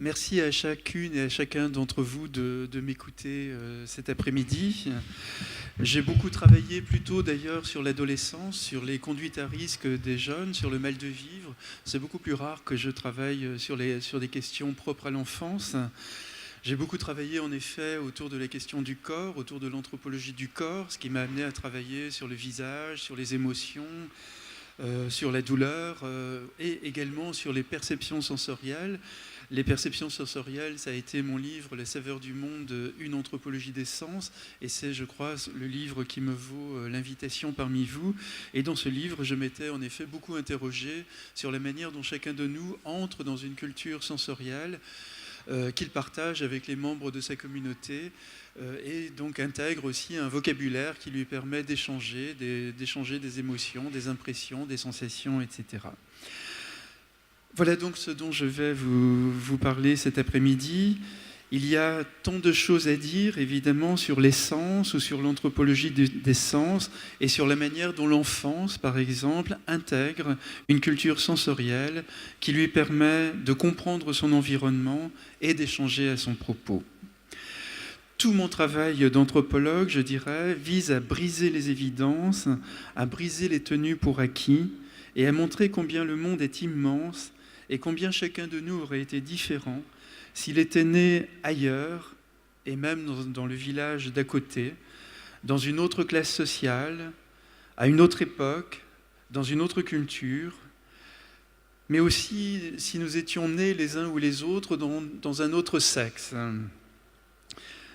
Merci à chacune et à chacun d'entre vous de m'écouter cet après-midi. J'ai beaucoup travaillé plutôt d'ailleurs sur l'adolescence, sur les conduites à risque des jeunes, sur le mal de vivre. C'est beaucoup plus rare que je travaille sur des questions propres à l'enfance. J'ai beaucoup travaillé en effet autour de la question du corps, autour de l'anthropologie du corps, ce qui m'a amené à travailler sur le visage, sur les émotions, sur la douleur et également sur les perceptions sensorielles. Les perceptions sensorielles, ça a été mon livre « La saveur du monde, une anthropologie des sens ». Et c'est, je crois, le livre qui me vaut l'invitation parmi vous. Et dans ce livre, je m'étais en effet beaucoup interrogé sur la manière dont chacun de nous entre dans une culture sensorielle qu'il partage avec les membres de sa communauté et donc intègre aussi un vocabulaire qui lui permet d'échanger des émotions, des impressions, des sensations, etc. Voilà donc ce dont je vais vous parler cet après-midi. Il y a tant de choses à dire, évidemment, sur les sens ou sur l'anthropologie des sens et sur la manière dont l'enfance, par exemple, intègre une culture sensorielle qui lui permet de comprendre son environnement et d'échanger à son propos. Tout mon travail d'anthropologue, je dirais, vise à briser les évidences, à briser les tenues pour acquis et à montrer combien le monde est immense et combien chacun de nous aurait été différent s'il était né ailleurs, et même dans le village d'à côté, dans une autre classe sociale, à une autre époque, dans une autre culture, mais aussi si nous étions nés les uns ou les autres dans un autre sexe.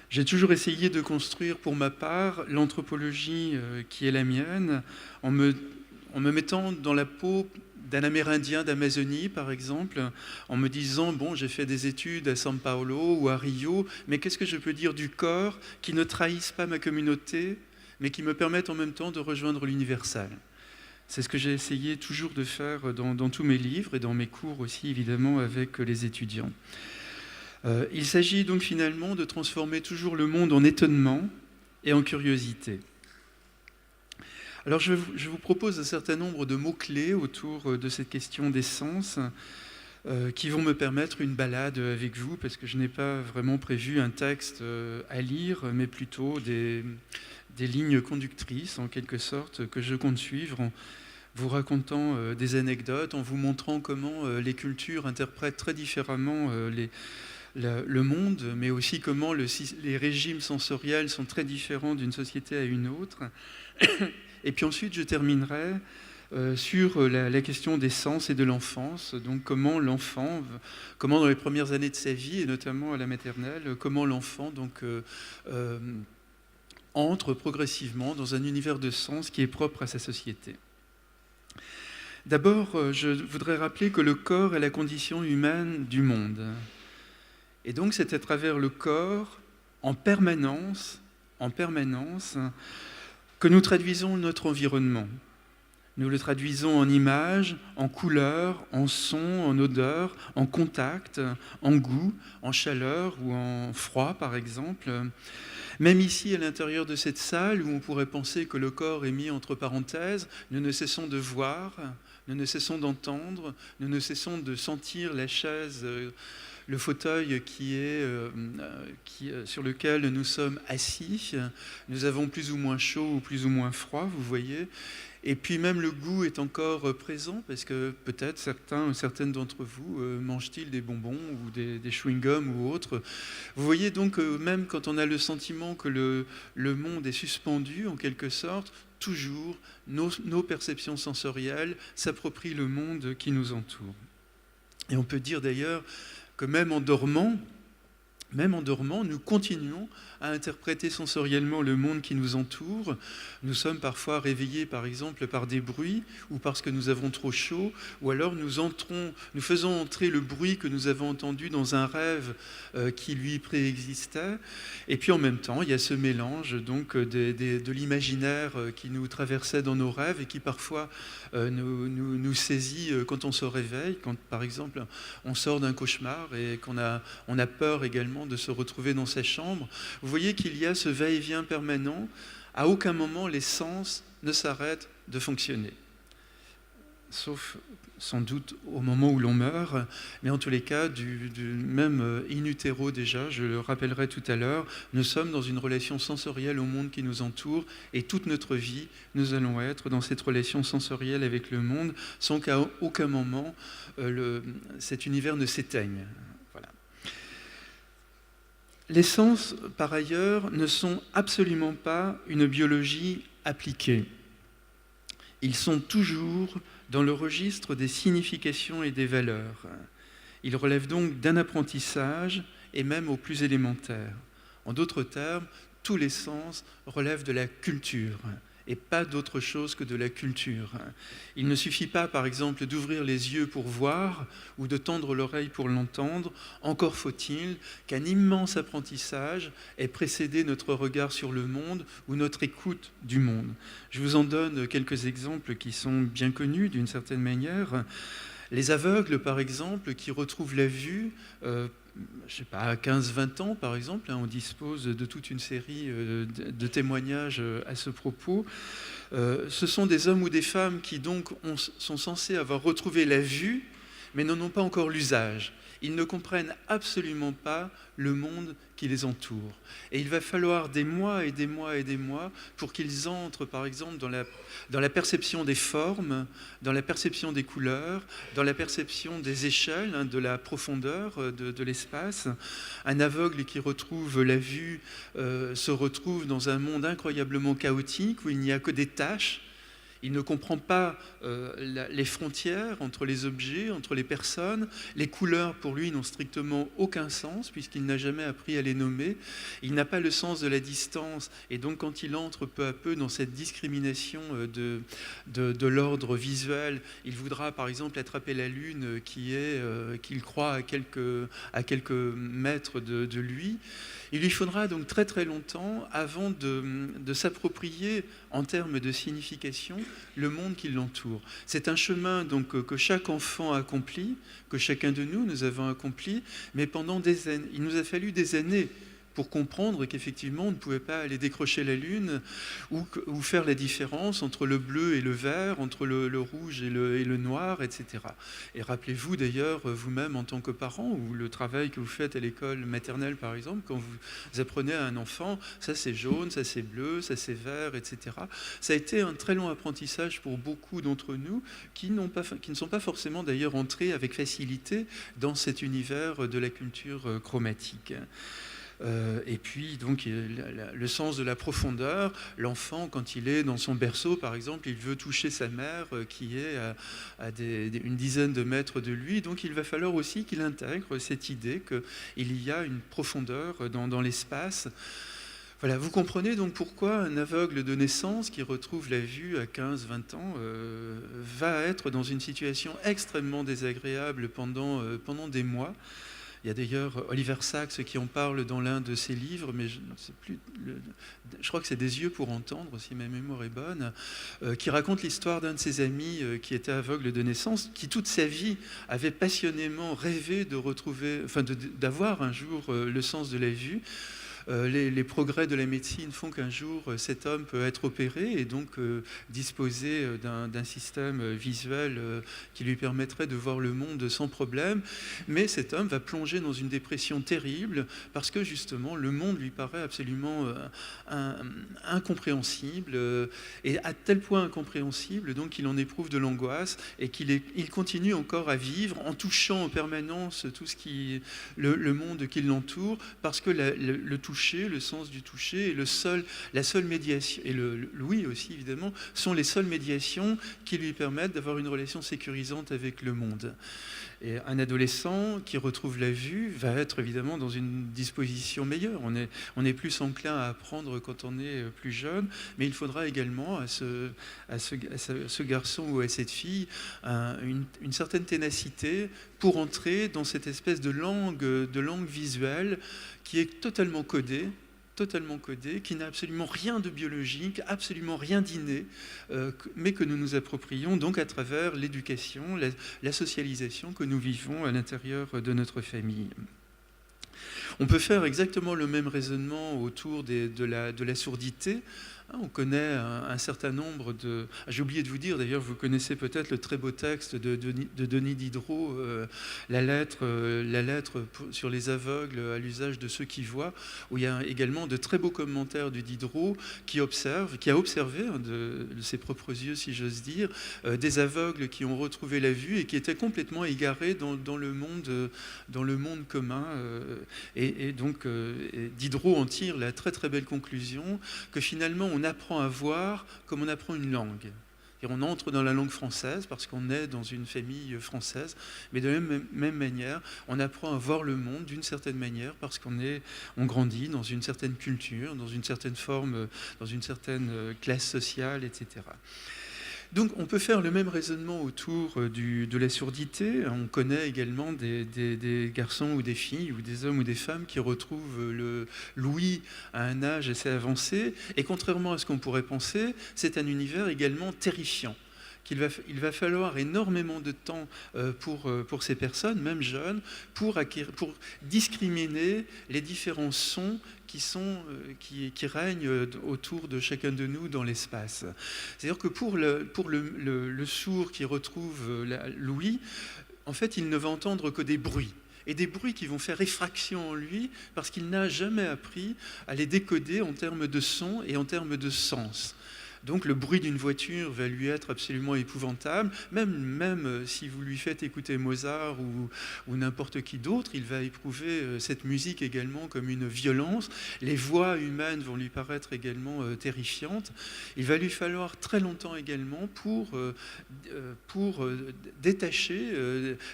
J'ai toujours essayé de construire pour ma part l'anthropologie qui est la mienne, en me mettant dans la peau d'un Amérindien d'Amazonie, par exemple, en me disant, bon, j'ai fait des études à São Paulo ou à Rio, mais qu'est-ce que je peux dire du corps qui ne trahisse pas ma communauté, mais qui me permette en même temps de rejoindre l'universel. C'est ce que j'ai essayé toujours de faire dans tous mes livres et dans mes cours aussi, évidemment, avec les étudiants. Il s'agit donc finalement de transformer toujours le monde en étonnement et en curiosité. Alors je vous propose un certain nombre de mots-clés autour de cette question des sens qui vont me permettre une balade avec vous, parce que je n'ai pas vraiment prévu un texte à lire, mais plutôt des lignes conductrices, en quelque sorte, que je compte suivre en vous racontant des anecdotes, en vous montrant comment les cultures interprètent très différemment le monde, mais aussi comment les régimes sensoriels sont très différents d'une société à une autre. Et puis ensuite, je terminerai sur la question des sens et de l'enfance, donc comment dans les premières années de sa vie, et notamment à la maternelle, comment l'enfant donc entre progressivement dans un univers de sens qui est propre à sa société. D'abord, je voudrais rappeler que le corps est la condition humaine du monde. Et donc, c'est à travers le corps, en permanence, que nous traduisons notre environnement. Nous le traduisons en images, en couleurs, en sons, en odeurs, en contact, en goût, en chaleur ou en froid, par exemple. Même ici, à l'intérieur de cette salle, où on pourrait penser que le corps est mis entre parenthèses, nous ne cessons de voir, nous ne cessons d'entendre, nous ne cessons de sentir la chaise, le fauteuil sur lequel nous sommes assis. Nous avons plus ou moins chaud ou plus ou moins froid, vous voyez. Et puis même le goût est encore présent, parce que peut-être certains ou certaines d'entre vous mangent-ils des bonbons ou des chewing-gums ou autres. Vous voyez donc même quand on a le sentiment que le monde est suspendu en quelque sorte, toujours nos perceptions sensorielles s'approprient le monde qui nous entoure. Et on peut dire d'ailleurs que même en dormant, nous continuons à interpréter sensoriellement le monde qui nous entoure. Nous sommes parfois réveillés, par exemple, par des bruits ou parce que nous avons trop chaud, ou alors nous faisons entrer le bruit que nous avons entendu dans un rêve qui lui préexistait. Et puis en même temps, il y a ce mélange donc de l'imaginaire qui nous traversait dans nos rêves et qui parfois nous saisit quand on se réveille, quand par exemple on sort d'un cauchemar et qu'on a peur également de se retrouver dans sa chambre. Vous voyez qu'il y a ce va-et-vient permanent. À aucun moment les sens ne s'arrêtent de fonctionner. sauf sans doute au moment où l'on meurt, mais en tous les cas, même in utero déjà, je le rappellerai tout à l'heure, nous sommes dans une relation sensorielle au monde qui nous entoure, et toute notre vie, nous allons être dans cette relation sensorielle avec le monde, sans qu'à aucun moment cet univers ne s'éteigne. Voilà. Les sens, par ailleurs, ne sont absolument pas une biologie appliquée. Ils sont toujours dans le registre des significations et des valeurs. Ils relèvent donc d'un apprentissage et même au plus élémentaire. En d'autres termes, tous les sens relèvent de la culture et pas d'autre chose que de la culture. Il ne suffit pas, par exemple, d'ouvrir les yeux pour voir ou de tendre l'oreille pour l'entendre. Encore faut-il qu'un immense apprentissage ait précédé notre regard sur le monde ou notre écoute du monde. Je vous en donne quelques exemples qui sont bien connus d'une certaine manière. Les aveugles, par exemple, qui retrouvent la vue, je sais pas, à 15-20 ans, par exemple, on dispose de toute une série de témoignages à ce propos. Ce sont des hommes ou des femmes qui donc sont censés avoir retrouvé la vue, mais n'en ont pas encore l'usage. Ils ne comprennent absolument pas le monde qui les entoure. Et il va falloir des mois et des mois et des mois pour qu'ils entrent, par exemple, dans la perception des formes, dans la perception des couleurs, dans la perception des échelles, de la profondeur de l'espace. Un aveugle qui retrouve la vue se retrouve dans un monde incroyablement chaotique où il n'y a que des taches. Il ne comprend pas les frontières entre les objets, entre les personnes. Les couleurs, pour lui, n'ont strictement aucun sens, puisqu'il n'a jamais appris à les nommer. Il n'a pas le sens de la distance. Et donc, quand il entre peu à peu dans cette discrimination de l'ordre visuel, il voudra, par exemple, attraper la Lune qu'il croit à quelques mètres de lui. Il lui faudra donc très très longtemps avant de s'approprier en termes de signification le monde qui l'entoure. C'est un chemin donc que chaque enfant accomplit, que chacun de nous avons accompli, mais pendant des années. Il nous a fallu des années pour comprendre qu'effectivement on ne pouvait pas aller décrocher la Lune ou faire la différence entre le bleu et le vert, entre le rouge et le noir, etc. Et rappelez-vous d'ailleurs vous-même en tant que parent, ou le travail que vous faites à l'école maternelle par exemple, quand vous apprenez à un enfant, ça c'est jaune, ça c'est bleu, ça c'est vert, etc. Ça a été un très long apprentissage pour beaucoup d'entre nous qui ne sont pas forcément d'ailleurs entrés avec facilité dans cet univers de la culture chromatique. Et puis, donc, le sens de la profondeur. L'enfant, quand il est dans son berceau, par exemple, il veut toucher sa mère qui est à une dizaine de mètres de lui. Donc, il va falloir aussi qu'il intègre cette idée qu'il y a une profondeur dans l'espace. Voilà, vous comprenez donc pourquoi un aveugle de naissance qui retrouve la vue à 15-20 ans va être dans une situation extrêmement désagréable pendant des mois. Il y a d'ailleurs Oliver Sacks qui en parle dans l'un de ses livres, mais je ne sais plus, je crois que c'est Des yeux pour entendre, si ma mémoire est bonne, qui raconte l'histoire d'un de ses amis qui était aveugle de naissance, qui toute sa vie avait passionnément rêvé de retrouver, d'avoir un jour le sens de la vue. Les progrès de la médecine font qu'un jour cet homme peut être opéré et donc disposer d'un système visuel qui lui permettrait de voir le monde sans problème. Mais cet homme va plonger dans une dépression terrible parce que justement le monde lui paraît absolument incompréhensible et à tel point incompréhensible donc qu'il en éprouve de l'angoisse et qu'il continue encore à vivre en touchant en permanence tout le monde qui l'entoure parce que le toucher, le sens du toucher et la seule médiation, et l'ouïe aussi évidemment, sont les seules médiations qui lui permettent d'avoir une relation sécurisante avec le monde. Et un adolescent qui retrouve la vue va être évidemment dans une disposition meilleure. On est plus enclin à apprendre quand on est plus jeune, mais il faudra également à ce garçon ou à cette fille une certaine ténacité pour entrer dans cette espèce de langue visuelle qui est totalement codée, qui n'a absolument rien de biologique, absolument rien d'inné, mais que nous nous approprions donc à travers l'éducation, la socialisation que nous vivons à l'intérieur de notre famille. On peut faire exactement le même raisonnement autour de la surdité. On connaît un certain nombre de... J'ai oublié de vous dire, d'ailleurs, vous connaissez peut-être le très beau texte de Denis Diderot, la lettre sur les aveugles à l'usage de ceux qui voient, où il y a également de très beaux commentaires de Diderot qui a observé de ses propres yeux, si j'ose dire, des aveugles qui ont retrouvé la vue et qui étaient complètement égarés dans le monde commun. Et donc, Diderot en tire la très très belle conclusion que finalement on apprend à voir comme on apprend une langue. Et on entre dans la langue française parce qu'on est dans une famille française, mais de la même manière, on apprend à voir le monde d'une certaine manière parce on grandit dans une certaine culture, dans une certaine forme, dans une certaine classe sociale, etc. Donc on peut faire le même raisonnement autour de la surdité. On connaît également des garçons ou des filles, ou des hommes ou des femmes qui retrouvent l'ouïe à un âge assez avancé. Et contrairement à ce qu'on pourrait penser, c'est un univers également terrifiant. Il va falloir énormément de temps pour ces personnes, même jeunes, pour discriminer les différents sons qui règnent autour de chacun de nous dans l'espace. C'est-à-dire que pour le sourd qui retrouve l'ouïe, en fait, il ne va entendre que des bruits. Et des bruits qui vont faire effraction en lui parce qu'il n'a jamais appris à les décoder en termes de son et en termes de sens. Donc le bruit d'une voiture va lui être absolument épouvantable, même si vous lui faites écouter Mozart ou n'importe qui d'autre, il va éprouver cette musique également comme une violence. Les voix humaines vont lui paraître également terrifiantes. Il va lui falloir très longtemps également pour détacher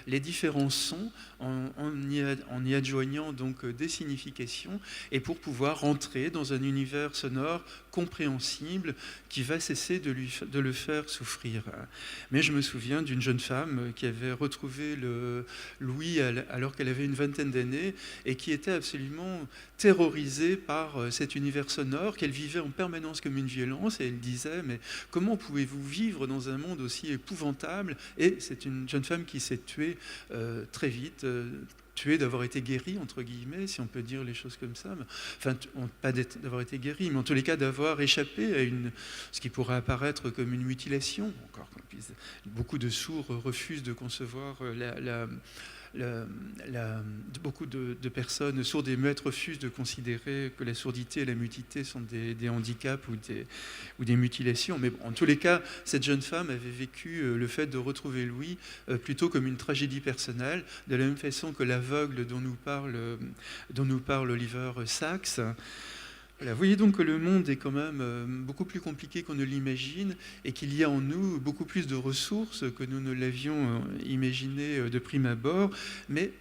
les différents sons en y adjoignant donc des significations et pour pouvoir entrer dans un univers sonore compréhensible qui va cesser de le faire souffrir. Mais je me souviens d'une jeune femme qui avait retrouvé l'ouïe alors qu'elle avait une vingtaine d'années et qui était absolument terrorisée par cet univers sonore qu'elle vivait en permanence comme une violence, et elle disait « mais comment pouvez-vous vivre dans un monde aussi épouvantable ?» Et c'est une jeune femme qui s'est tuée très vite, tuée d'avoir été guérie, entre guillemets, si on peut dire les choses comme ça. Enfin, pas d'avoir été guérie, mais en tous les cas d'avoir échappé à ce qui pourrait apparaître comme une mutilation. Encore, beaucoup de sourds refusent de concevoir beaucoup de personnes sourdes et muettes refusent de considérer que la surdité et la mutité sont des handicaps ou des mutilations. Mais bon, en tous les cas, cette jeune femme avait vécu le fait de retrouver l'ouïe plutôt comme une tragédie personnelle, de la même façon que l'aveugle dont nous parle Oliver Sacks. Voilà, vous voyez donc que le monde est quand même beaucoup plus compliqué qu'on ne l'imagine et qu'il y a en nous beaucoup plus de ressources que nous ne l'avions imaginé de prime abord. Mais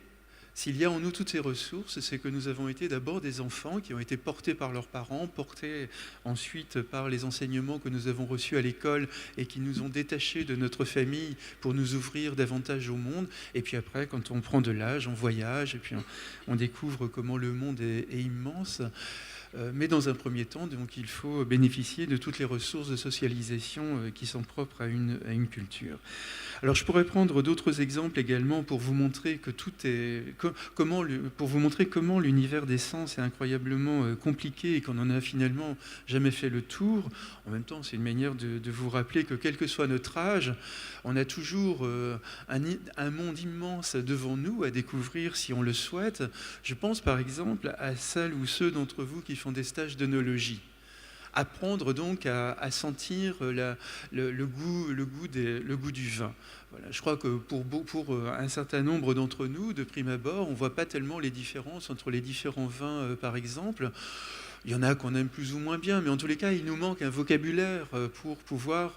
s'il y a en nous toutes ces ressources, c'est que nous avons été d'abord des enfants qui ont été portés par leurs parents, portés ensuite par les enseignements que nous avons reçus à l'école et qui nous ont détachés de notre famille pour nous ouvrir davantage au monde. Et puis après, quand on prend de l'âge, on voyage et puis on découvre comment le monde est immense. Mais dans un premier temps, donc, il faut bénéficier de toutes les ressources de socialisation qui sont propres à une culture. Alors, je pourrais prendre d'autres exemples également pour vous montrer que pour vous montrer comment l'univers des sens est incroyablement compliqué et qu'on n'en a finalement jamais fait le tour. En même temps, c'est une manière de vous rappeler que quel que soit notre âge, on a toujours un monde immense devant nous à découvrir si on le souhaite. Je pense par exemple à celles ou ceux d'entre vous qui font des stages d'œnologie. Apprendre donc à sentir le goût du vin. Voilà, je crois que pour un certain nombre d'entre nous, de prime abord, on ne voit pas tellement les différences entre les différents vins, par exemple. Il y en a qu'on aime plus ou moins bien, mais en tous les cas, il nous manque un vocabulaire pour pouvoir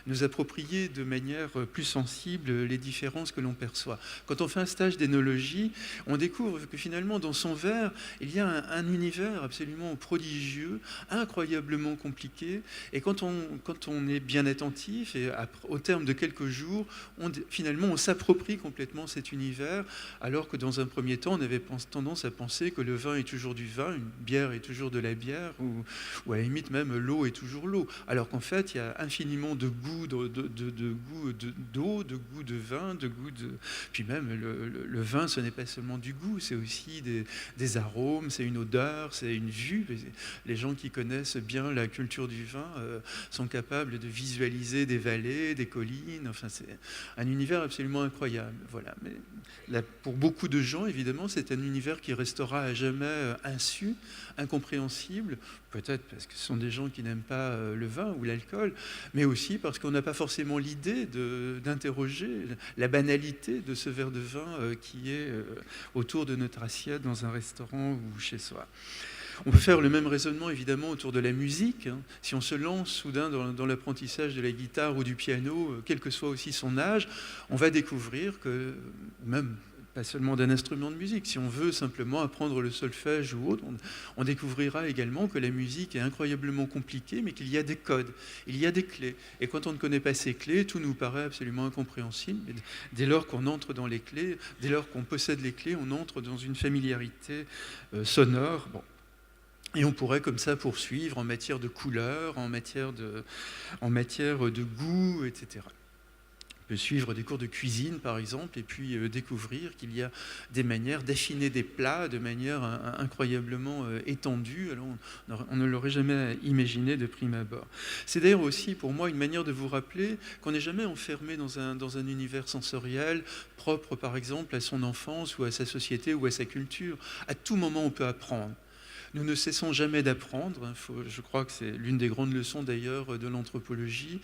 nous approprier de manière plus sensible les différences que l'on perçoit. Quand on fait un stage d'énologie, on découvre que finalement, dans son verre, il y a un univers absolument prodigieux, incroyablement compliqué, et quand on est bien attentif, et au terme de quelques jours, finalement, on s'approprie complètement cet univers, alors que dans un premier temps, on avait tendance à penser que le vin est toujours du vin, une bière est toujours toujours de la bière, ou à la limite même l'eau est toujours l'eau. Alors qu'en fait, il y a infiniment de goûts d'eau, de goûts de vin, puis même le vin, ce n'est pas seulement du goût, c'est aussi des arômes, c'est une odeur, c'est une vue. Les gens qui connaissent bien la culture du vin sont capables de visualiser des vallées, des collines. Enfin, c'est un univers absolument incroyable. Voilà. Mais là, pour beaucoup de gens, évidemment, c'est un univers qui restera à jamais insu, incompréhensible, peut-être parce que ce sont des gens qui n'aiment pas le vin ou l'alcool, mais aussi parce qu'on n'a pas forcément l'idée d'interroger la banalité de ce verre de vin qui est autour de notre assiette dans un restaurant ou chez soi. On peut faire le même raisonnement évidemment autour de la musique. Si on se lance soudain dans l'apprentissage de la guitare ou du piano, quel que soit aussi son âge, on va découvrir que, même pas seulement d'un instrument de musique, si on veut simplement apprendre le solfège ou autre, on découvrira également que la musique est incroyablement compliquée, mais qu'il y a des codes, il y a des clés. Et quand on ne connaît pas ces clés, tout nous paraît absolument incompréhensible. Mais dès lors qu'on entre dans les clés, dès lors qu'on possède les clés, on entre dans une familiarité sonore. Bon. Et on pourrait comme ça poursuivre en matière de couleurs, en matière de goût, etc. On peut suivre des cours de cuisine, par exemple, et puis découvrir qu'il y a des manières d'affiner des plats de manière incroyablement étendue. Alors on ne l'aurait jamais imaginé de prime abord. C'est d'ailleurs aussi, pour moi, une manière de vous rappeler qu'on n'est jamais enfermé dans un univers sensoriel propre, par exemple, à son enfance ou à sa société ou à sa culture. À tout moment, on peut apprendre. Nous ne cessons jamais d'apprendre, je crois que c'est l'une des grandes leçons d'ailleurs de l'anthropologie.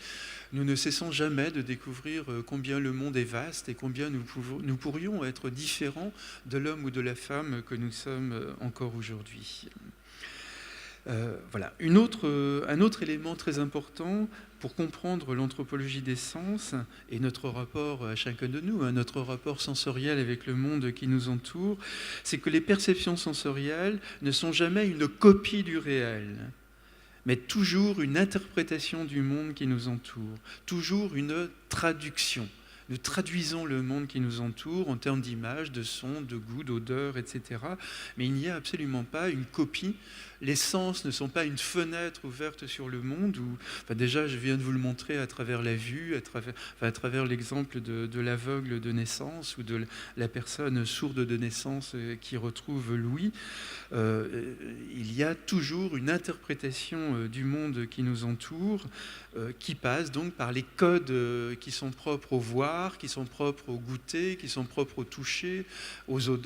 Nous ne cessons jamais de découvrir combien le monde est vaste et combien nous pourrions être différents de l'homme ou de la femme que nous sommes encore aujourd'hui. Voilà. Un autre élément très important pour comprendre l'anthropologie des sens et notre rapport à chacun de nous, notre rapport sensoriel avec le monde qui nous entoure, c'est que les perceptions sensorielles ne sont jamais une copie du réel, mais toujours une interprétation du monde qui nous entoure, toujours une traduction. Nous traduisons le monde qui nous entoure en termes d'images, de sons, de goûts, d'odeurs, etc. Mais il n'y a absolument pas une copie. Les sens ne sont pas une fenêtre ouverte sur le monde. Déjà, je viens de vous le montrer à travers la vue, à travers l'exemple de l'aveugle de naissance ou de la personne sourde de naissance qui retrouve l'ouïe. Il y a toujours une interprétation du monde qui nous entoure qui passe donc par les codes qui sont propres au voir, qui sont propres au goûter, qui sont propres au toucher,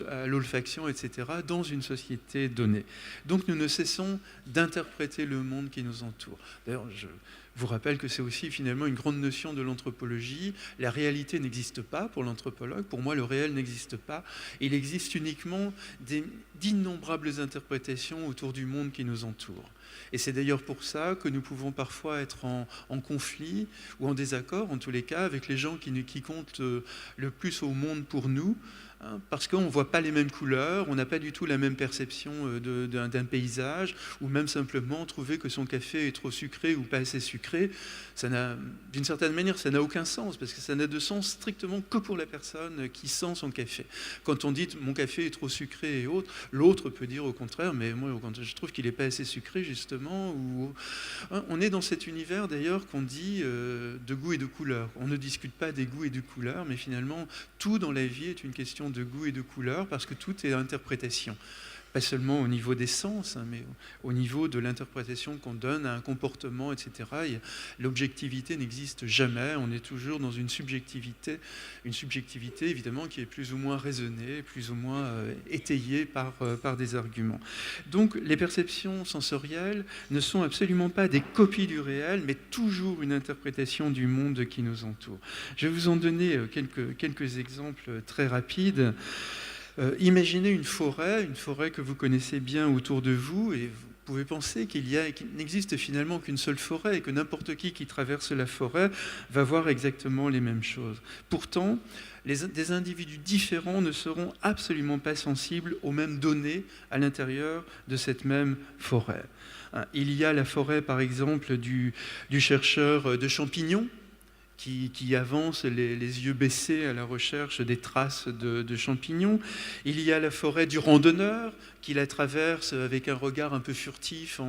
à l'olfaction, etc., dans une société donnée. Donc nous ne cessons d'interpréter le monde qui nous entoure. D'ailleurs, je vous rappelle que c'est aussi finalement une grande notion de l'anthropologie. La réalité n'existe pas pour l'anthropologue. Pour moi, le réel n'existe pas. Il existe uniquement d'innombrables interprétations autour du monde qui nous entoure. Et c'est d'ailleurs pour ça que nous pouvons parfois être en conflit ou en désaccord, en tous les cas, avec les gens qui comptent le plus au monde pour nous, parce qu'on ne voit pas les mêmes couleurs, on n'a pas du tout la même perception d'un paysage, ou même simplement trouver que son café est trop sucré ou pas assez sucré. D'une certaine manière, ça n'a aucun sens, parce que ça n'a de sens strictement que pour la personne qui sent son café. Quand on dit « mon café est trop sucré » et autres, l'autre peut dire au contraire « mais moi, je trouve qu'il n'est pas assez sucré, justement ». On est dans cet univers, d'ailleurs, qu'on dit de goût et de couleur. On ne discute pas des goûts et des couleurs, mais finalement, tout dans la vie est une question de goût et de couleur, parce que tout est interprétation. Pas seulement au niveau des sens, mais au niveau de l'interprétation qu'on donne à un comportement, etc. L'objectivité n'existe jamais, on est toujours dans une subjectivité évidemment qui est plus ou moins raisonnée, plus ou moins étayée par des arguments. Donc les perceptions sensorielles ne sont absolument pas des copies du réel, mais toujours une interprétation du monde qui nous entoure. Je vais vous en donner quelques exemples très rapides. Imaginez une forêt que vous connaissez bien autour de vous, et vous pouvez penser qu'il n'existe finalement qu'une seule forêt et que n'importe qui traverse la forêt va voir exactement les mêmes choses. Pourtant, des individus différents ne seront absolument pas sensibles aux mêmes données à l'intérieur de cette même forêt. Il y a la forêt, par exemple, du chercheur de champignons, qui avance les yeux baissés à la recherche des traces de champignons. Il y a la forêt du randonneur qui la traverse avec un regard un peu furtif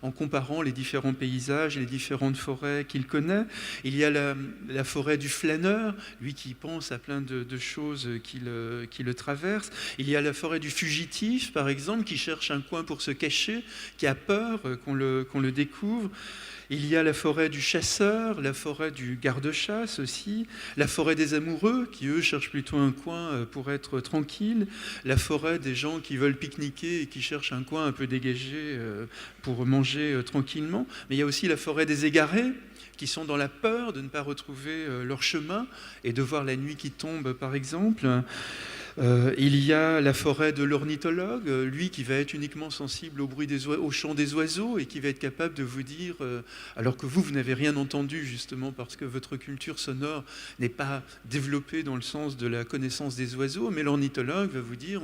en comparant les différents paysages, les différentes forêts qu'il connaît. Il y a la forêt du flâneur, lui qui pense à plein de choses qui le traversent. Il y a la forêt du fugitif, par exemple, qui cherche un coin pour se cacher, qui a peur qu'on le découvre. Il y a la forêt du chasseur, la forêt du garde-chasse aussi, la forêt des amoureux, qui eux cherchent plutôt un coin pour être tranquilles, la forêt des gens qui veulent pique-niquer et qui cherchent un coin un peu dégagé pour manger tranquillement. Mais il y a aussi la forêt des égarés, qui sont dans la peur de ne pas retrouver leur chemin et de voir la nuit qui tombe, par exemple. Il y a la forêt de l'ornithologue, lui qui va être uniquement sensible au bruit au chant des oiseaux et qui va être capable de vous dire, alors que vous n'avez rien entendu justement parce que votre culture sonore n'est pas développée dans le sens de la connaissance des oiseaux, mais l'ornithologue va vous dire,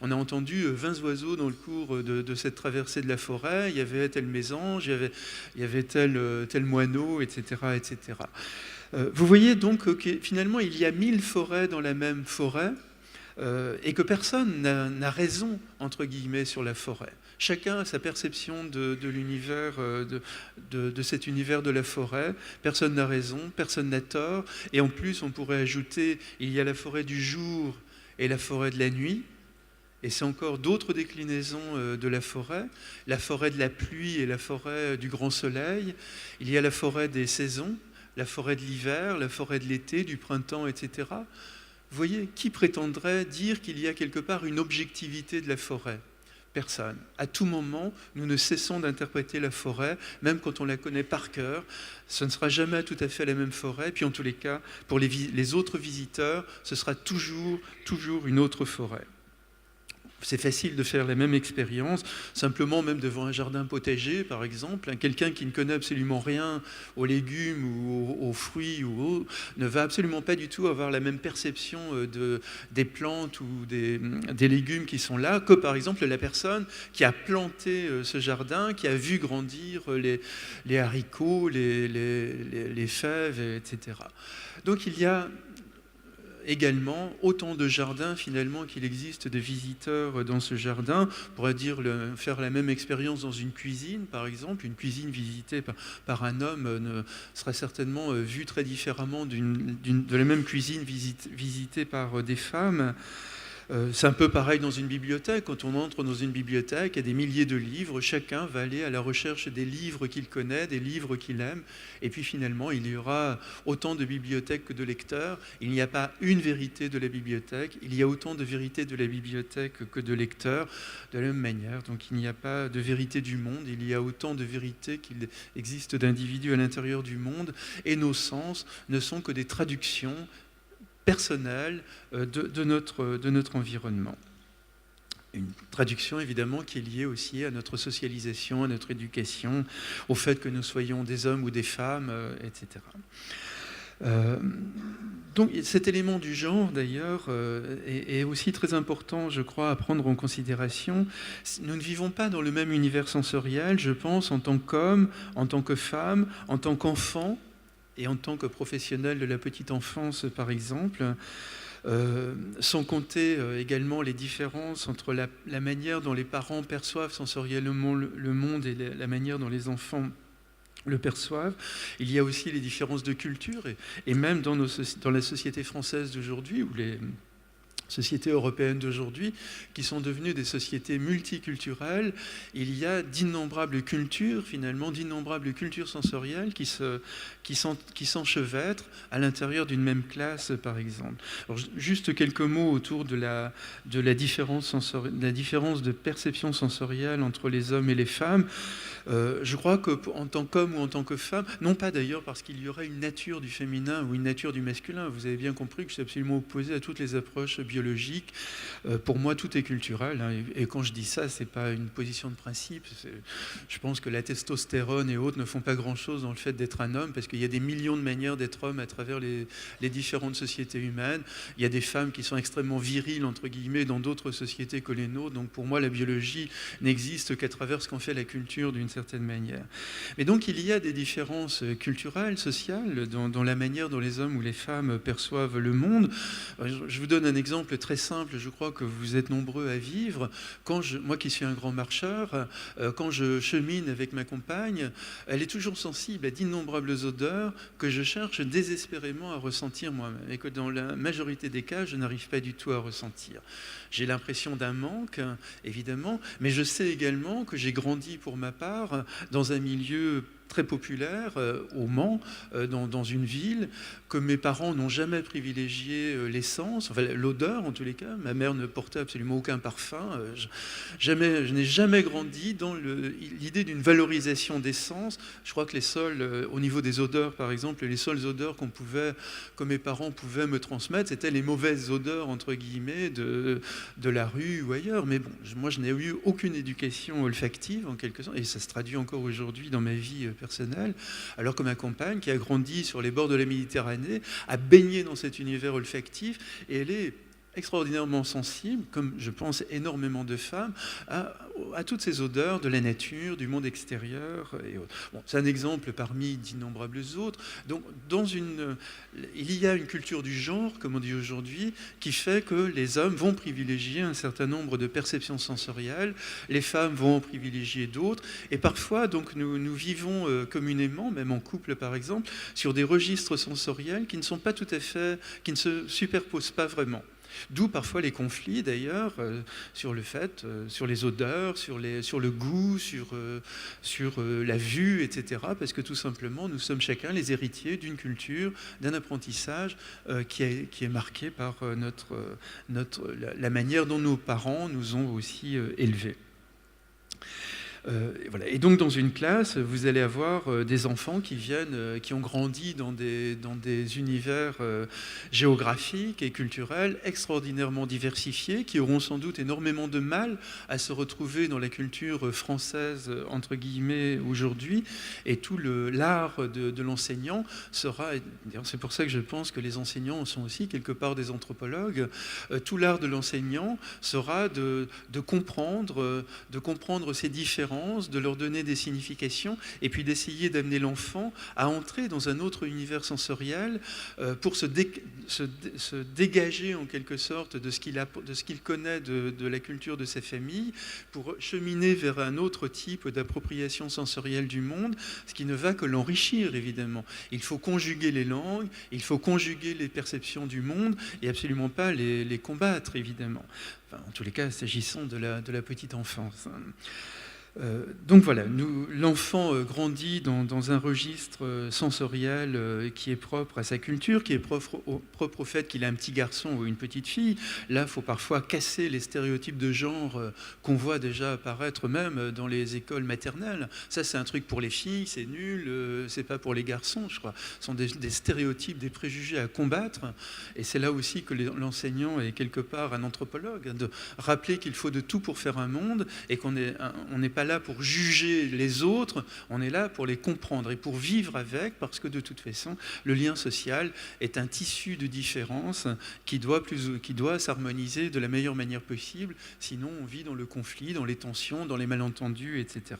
on a entendu 20 oiseaux dans le cours de cette traversée de la forêt, il y avait tel mésange, il y avait tel moineau, etc. etc. Vous voyez donc que finalement il y a 1000 forêts dans la même forêt, et que personne n'a raison, entre guillemets, sur la forêt. Chacun a sa perception de l'univers, de cet univers de la forêt. Personne n'a raison, personne n'a tort. Et en plus, on pourrait ajouter, il y a la forêt du jour et la forêt de la nuit. Et c'est encore d'autres déclinaisons de la forêt de la pluie et la forêt du grand soleil. Il y a la forêt des saisons, la forêt de l'hiver, la forêt de l'été, du printemps, etc. Vous voyez, qui prétendrait dire qu'il y a quelque part une objectivité de la forêt ? Personne. À tout moment, nous ne cessons d'interpréter la forêt, même quand on la connaît par cœur. Ce ne sera jamais tout à fait la même forêt. Puis en tous les cas, pour les autres visiteurs, ce sera toujours une autre forêt. C'est facile de faire la même expérience, simplement même devant un jardin potager, par exemple. Quelqu'un qui ne connaît absolument rien aux légumes ou aux fruits ne va absolument pas du tout avoir la même perception des plantes ou des légumes qui sont là que, par exemple, la personne qui a planté ce jardin, qui a vu grandir les haricots, les fèves, etc. Donc il y a également autant de jardins finalement qu'il existe de visiteurs dans ce jardin. On pourrait dire faire la même expérience dans une cuisine, par exemple. Une cuisine visitée par un homme serait certainement vue très différemment de la même cuisine visitée par des femmes. C'est un peu pareil dans une bibliothèque. Quand on entre dans une bibliothèque, il y a des milliers de livres. Chacun va aller à la recherche des livres qu'il connaît, des livres qu'il aime. Et puis finalement, il y aura autant de bibliothèques que de lecteurs. Il n'y a pas une vérité de la bibliothèque. Il y a autant de vérités de la bibliothèque que de lecteurs, de la même manière. Donc il n'y a pas de vérité du monde. Il y a autant de vérités qu'il existe d'individus à l'intérieur du monde. Et nos sens ne sont que des traductions personnel de notre environnement. Une traduction évidemment qui est liée aussi à notre socialisation, à notre éducation, au fait que nous soyons des hommes ou des femmes, etc. Donc cet élément du genre d'ailleurs est aussi très important, je crois, à prendre en considération. Nous ne vivons pas dans le même univers sensoriel, je pense, en tant qu'homme, en tant que femme, en tant qu'enfant, et en tant que professionnel de la petite enfance, par exemple, sans compter également les différences entre la manière dont les parents perçoivent sensoriellement le monde et la manière dont les enfants le perçoivent. Il y a aussi les différences de culture, et même dans la société française d'aujourd'hui, ou les sociétés européennes d'aujourd'hui, qui sont devenues des sociétés multiculturelles, il y a d'innombrables cultures, finalement, d'innombrables cultures sensorielles qui s'enchevêtrent à l'intérieur d'une même classe, par exemple. Alors, juste quelques mots autour de la différence de perception sensorielle entre les hommes et les femmes. Je crois qu'en tant qu'homme ou en tant que femme, non pas d'ailleurs parce qu'il y aurait une nature du féminin ou une nature du masculin, vous avez bien compris que je suis absolument opposé à toutes les approches biologique. Pour moi, tout est culturel. Hein, et quand je dis ça, c'est pas une position de principe. Je pense que la testostérone et autres ne font pas grand-chose dans le fait d'être un homme, parce qu'il y a des millions de manières d'être homme à travers les différentes sociétés humaines. Il y a des femmes qui sont extrêmement viriles, entre guillemets, dans d'autres sociétés que les nôtres. Donc pour moi, la biologie n'existe qu'à travers ce qu'en fait la culture d'une certaine manière. Mais donc il y a des différences culturelles, sociales, dans la manière dont les hommes ou les femmes perçoivent le monde. Je vous donne un exemple très simple, je crois que vous êtes nombreux à vivre. Moi qui suis un grand marcheur, quand je chemine avec ma compagne, elle est toujours sensible à d'innombrables odeurs que je cherche désespérément à ressentir moi-même, et que dans la majorité des cas, je n'arrive pas du tout à ressentir. J'ai l'impression d'un manque, évidemment, mais je sais également que j'ai grandi pour ma part dans un milieu très populaire, au Mans, dans une ville, que mes parents n'ont jamais privilégié l'essence, enfin l'odeur en tous les cas. Ma mère ne portait absolument aucun parfum. Je n'ai jamais grandi dans l'idée d'une valorisation d'essence. Je crois que les seuls, au niveau des odeurs par exemple, les seules odeurs que mes parents pouvaient me transmettre, c'était les mauvaises odeurs, entre guillemets, de la rue ou ailleurs. Mais bon, moi je n'ai eu aucune éducation olfactive en quelque sorte, et ça se traduit encore aujourd'hui dans ma vie personnelle, alors que ma compagne, qui a grandi sur les bords de la Méditerranée, a baigné dans cet univers olfactif, et elle est extraordinairement sensible, comme je pense énormément de femmes, à toutes ces odeurs de la nature, du monde extérieur et autres. Bon, c'est un exemple parmi d'innombrables autres. Donc, il y a une culture du genre, comme on dit aujourd'hui, qui fait que les hommes vont privilégier un certain nombre de perceptions sensorielles, les femmes vont en privilégier d'autres, et parfois, donc, nous vivons communément, même en couple par exemple, sur des registres sensoriels qui ne sont pas tout à fait, qui ne se superposent pas vraiment. D'où parfois les conflits d'ailleurs sur le fait, sur les odeurs, sur le goût, sur la vue, etc. Parce que tout simplement, nous sommes chacun les héritiers d'une culture, d'un apprentissage qui est marqué par la manière dont nos parents nous ont aussi élevés. Voilà. Et donc dans une classe, vous allez avoir des enfants qui ont grandi dans des univers géographiques et culturels extraordinairement diversifiés, qui auront sans doute énormément de mal à se retrouver dans la culture française, entre guillemets, aujourd'hui. Et tout l'art de l'enseignant sera, c'est pour ça que je pense que les enseignants sont aussi quelque part des anthropologues, tout l'art de l'enseignant sera de comprendre ces différences, de leur donner des significations, et puis d'essayer d'amener l'enfant à entrer dans un autre univers sensoriel pour se dégager en quelque sorte de ce qu'il connaît de la culture de sa famille, pour cheminer vers un autre type d'appropriation sensorielle du monde, ce qui ne va que l'enrichir évidemment. Il faut conjuguer les langues, il faut conjuguer les perceptions du monde, et absolument pas les combattre évidemment. Enfin, en tous les cas, s'agissant de la petite enfance. Donc voilà, l'enfant grandit dans un registre sensoriel qui est propre à sa culture, qui est propre au fait qu'il a un petit garçon ou une petite fille. Là, il faut parfois casser les stéréotypes de genre qu'on voit déjà apparaître même dans les écoles maternelles. Ça, c'est un truc pour les filles, c'est nul, c'est pas pour les garçons, je crois. Ce sont des stéréotypes, des préjugés à combattre. Et c'est là aussi que l'enseignant est quelque part un anthropologue, de rappeler qu'il faut de tout pour faire un monde, et qu'on n'est pas là pour juger les autres, on est là pour les comprendre et pour vivre avec, parce que de toute façon, le lien social est un tissu de différences qui doit s'harmoniser de la meilleure manière possible, sinon on vit dans le conflit, dans les tensions, dans les malentendus, etc.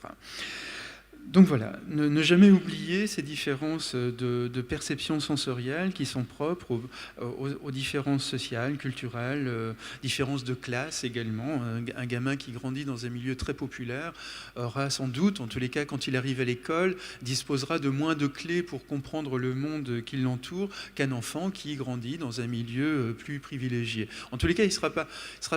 Donc voilà, ne jamais oublier ces différences de perception sensorielle qui sont propres aux différences sociales, culturelles, différences de classe également. Un gamin qui grandit dans un milieu très populaire aura sans doute, en tous les cas quand il arrive à l'école, disposera de moins de clés pour comprendre le monde qui l'entoure qu'un enfant qui grandit dans un milieu plus privilégié. En tous les cas, ça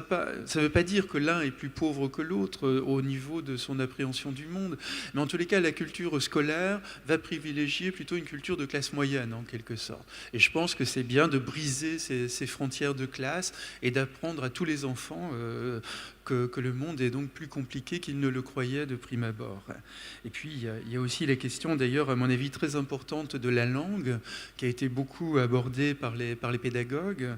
ne veut pas dire que l'un est plus pauvre que l'autre au niveau de son appréhension du monde, mais en tous les cas, cas, la culture scolaire va privilégier plutôt une culture de classe moyenne, en quelque sorte. Et je pense que c'est bien de briser ces frontières de classe et d'apprendre à tous les enfants que le monde est donc plus compliqué qu'ils ne le croyaient de prime abord. Et puis, il y a aussi la question, d'ailleurs, à mon avis, très importante de la langue, qui a été beaucoup abordée par les pédagogues.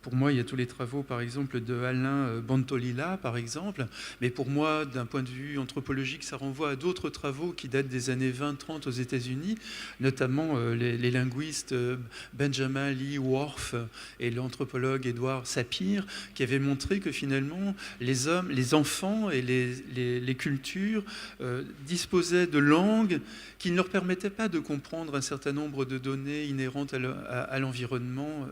Pour moi, il y a tous les travaux, par exemple, de Alain Bantolila, par exemple. Mais pour moi, d'un point de vue anthropologique, ça renvoie à d'autres travaux qui datent des années 20-30 aux États-Unis, notamment les linguistes Benjamin Lee Whorf et l'anthropologue Edward Sapir, qui avaient montré que finalement, les enfants et les cultures disposaient de langues qui ne leur permettaient pas de comprendre un certain nombre de données inhérentes à l'environnement.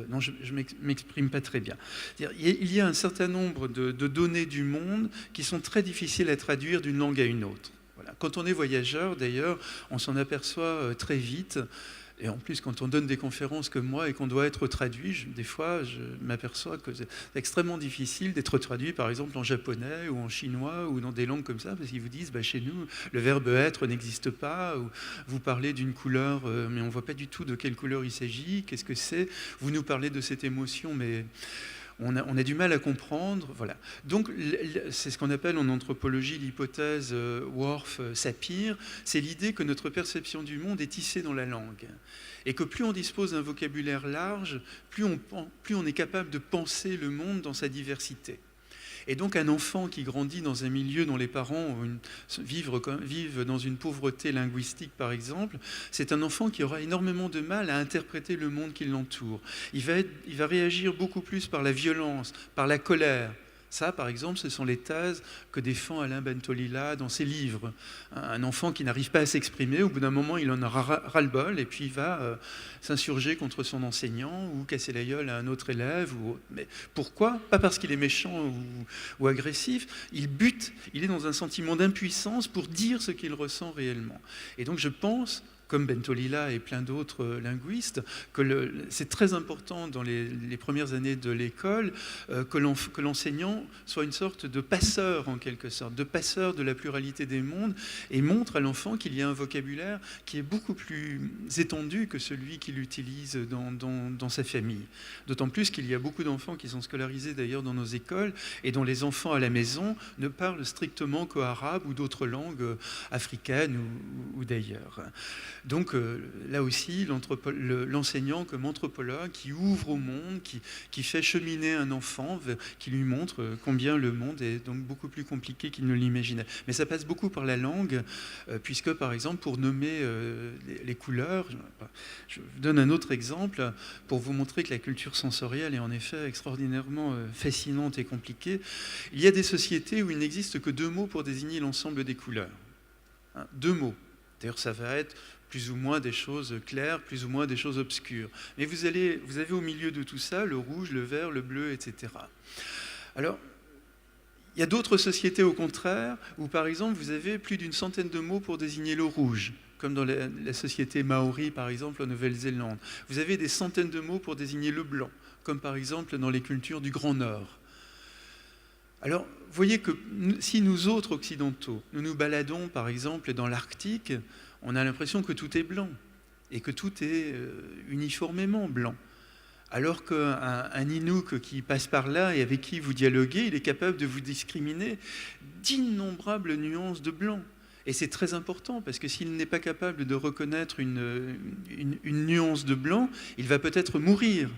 Non, je ne m'exprime pas très bien. Il y a un certain nombre de données du monde qui sont très difficiles à traduire d'une langue à une autre. Voilà. Quand on est voyageur, d'ailleurs, on s'en aperçoit très vite. Et en plus, quand on donne des conférences comme moi et qu'on doit être traduit, des fois, je m'aperçois que c'est extrêmement difficile d'être traduit, par exemple, en japonais ou en chinois ou dans des langues comme ça, parce qu'ils vous disent, chez nous, le verbe être n'existe pas, ou vous parlez d'une couleur, mais on ne voit pas du tout de quelle couleur il s'agit, qu'est-ce que c'est, vous nous parlez de cette émotion, mais on a du mal à comprendre. Voilà. Donc, c'est ce qu'on appelle en anthropologie l'hypothèse Whorf-Sapir. C'est l'idée que notre perception du monde est tissée dans la langue. Et que plus on dispose d'un vocabulaire large, plus on est capable de penser le monde dans sa diversité. Et donc un enfant qui grandit dans un milieu dont les parents vivent dans une pauvreté linguistique, par exemple, c'est un enfant qui aura énormément de mal à interpréter le monde qui l'entoure. Il va réagir beaucoup plus par la violence, par la colère. Ça, par exemple, ce sont les thèses que défend Alain Bentolila dans ses livres. Un enfant qui n'arrive pas à s'exprimer, au bout d'un moment, il en aura ras-le-bol et puis il va s'insurger contre son enseignant ou casser la gueule à un autre élève. Mais pourquoi ? Pas parce qu'il est méchant ou agressif. Il bute, il est dans un sentiment d'impuissance pour dire ce qu'il ressent réellement. Et donc, je pense, comme Bentolila et plein d'autres linguistes, que c'est très important dans les premières années de l'école que l'enseignant soit une sorte de passeur, en quelque sorte, de passeur de la pluralité des mondes, et montre à l'enfant qu'il y a un vocabulaire qui est beaucoup plus étendu que celui qu'il utilise dans sa famille. D'autant plus qu'il y a beaucoup d'enfants qui sont scolarisés d'ailleurs dans nos écoles, et dont les enfants à la maison ne parlent strictement qu'arabe ou d'autres langues africaines ou d'ailleurs. Donc là aussi, l'enseignant comme anthropologue qui ouvre au monde, qui fait cheminer un enfant, qui lui montre combien le monde est donc beaucoup plus compliqué qu'il ne l'imaginait. Mais ça passe beaucoup par la langue, puisque par exemple pour nommer les couleurs, je vous donne un autre exemple pour vous montrer que la culture sensorielle est en effet extraordinairement fascinante et compliquée. Il y a des sociétés où il n'existe que 2 mots pour désigner l'ensemble des couleurs. 2 mots. D'ailleurs, ça va être plus ou moins des choses claires, plus ou moins des choses obscures. Mais vous avez au milieu de tout ça le rouge, le vert, le bleu, etc. Alors, il y a d'autres sociétés au contraire, où par exemple, vous avez plus d'une centaine de mots pour désigner le rouge, comme dans la société maori, par exemple, en Nouvelle-Zélande. Vous avez des centaines de mots pour désigner le blanc, comme par exemple dans les cultures du Grand Nord. Alors, vous voyez que si nous autres occidentaux, nous nous baladons par exemple dans l'Arctique, on a l'impression que tout est blanc et que tout est uniformément blanc. Alors qu'un Inuk qui passe par là et avec qui vous dialoguez, il est capable de vous discriminer d'innombrables nuances de blanc. Et c'est très important parce que s'il n'est pas capable de reconnaître une nuance de blanc, il va peut-être mourir.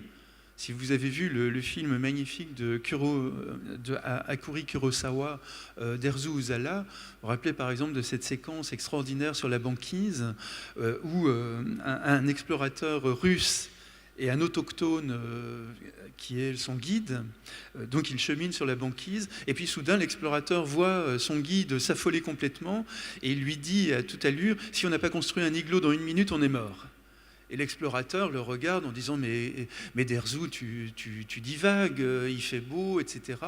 Si vous avez vu le film magnifique de Akira Kurosawa, d'Erzu Uzala, vous vous rappelez par exemple de cette séquence extraordinaire sur la banquise où un explorateur russe et un autochtone qui est son guide, donc il chemine sur la banquise, et puis soudain l'explorateur voit son guide s'affoler complètement et il lui dit à toute allure, si on n'a pas construit un igloo dans 1 minute, on est mort. Et l'explorateur le regarde en disant mais Derzou, tu divagues, il fait beau, etc.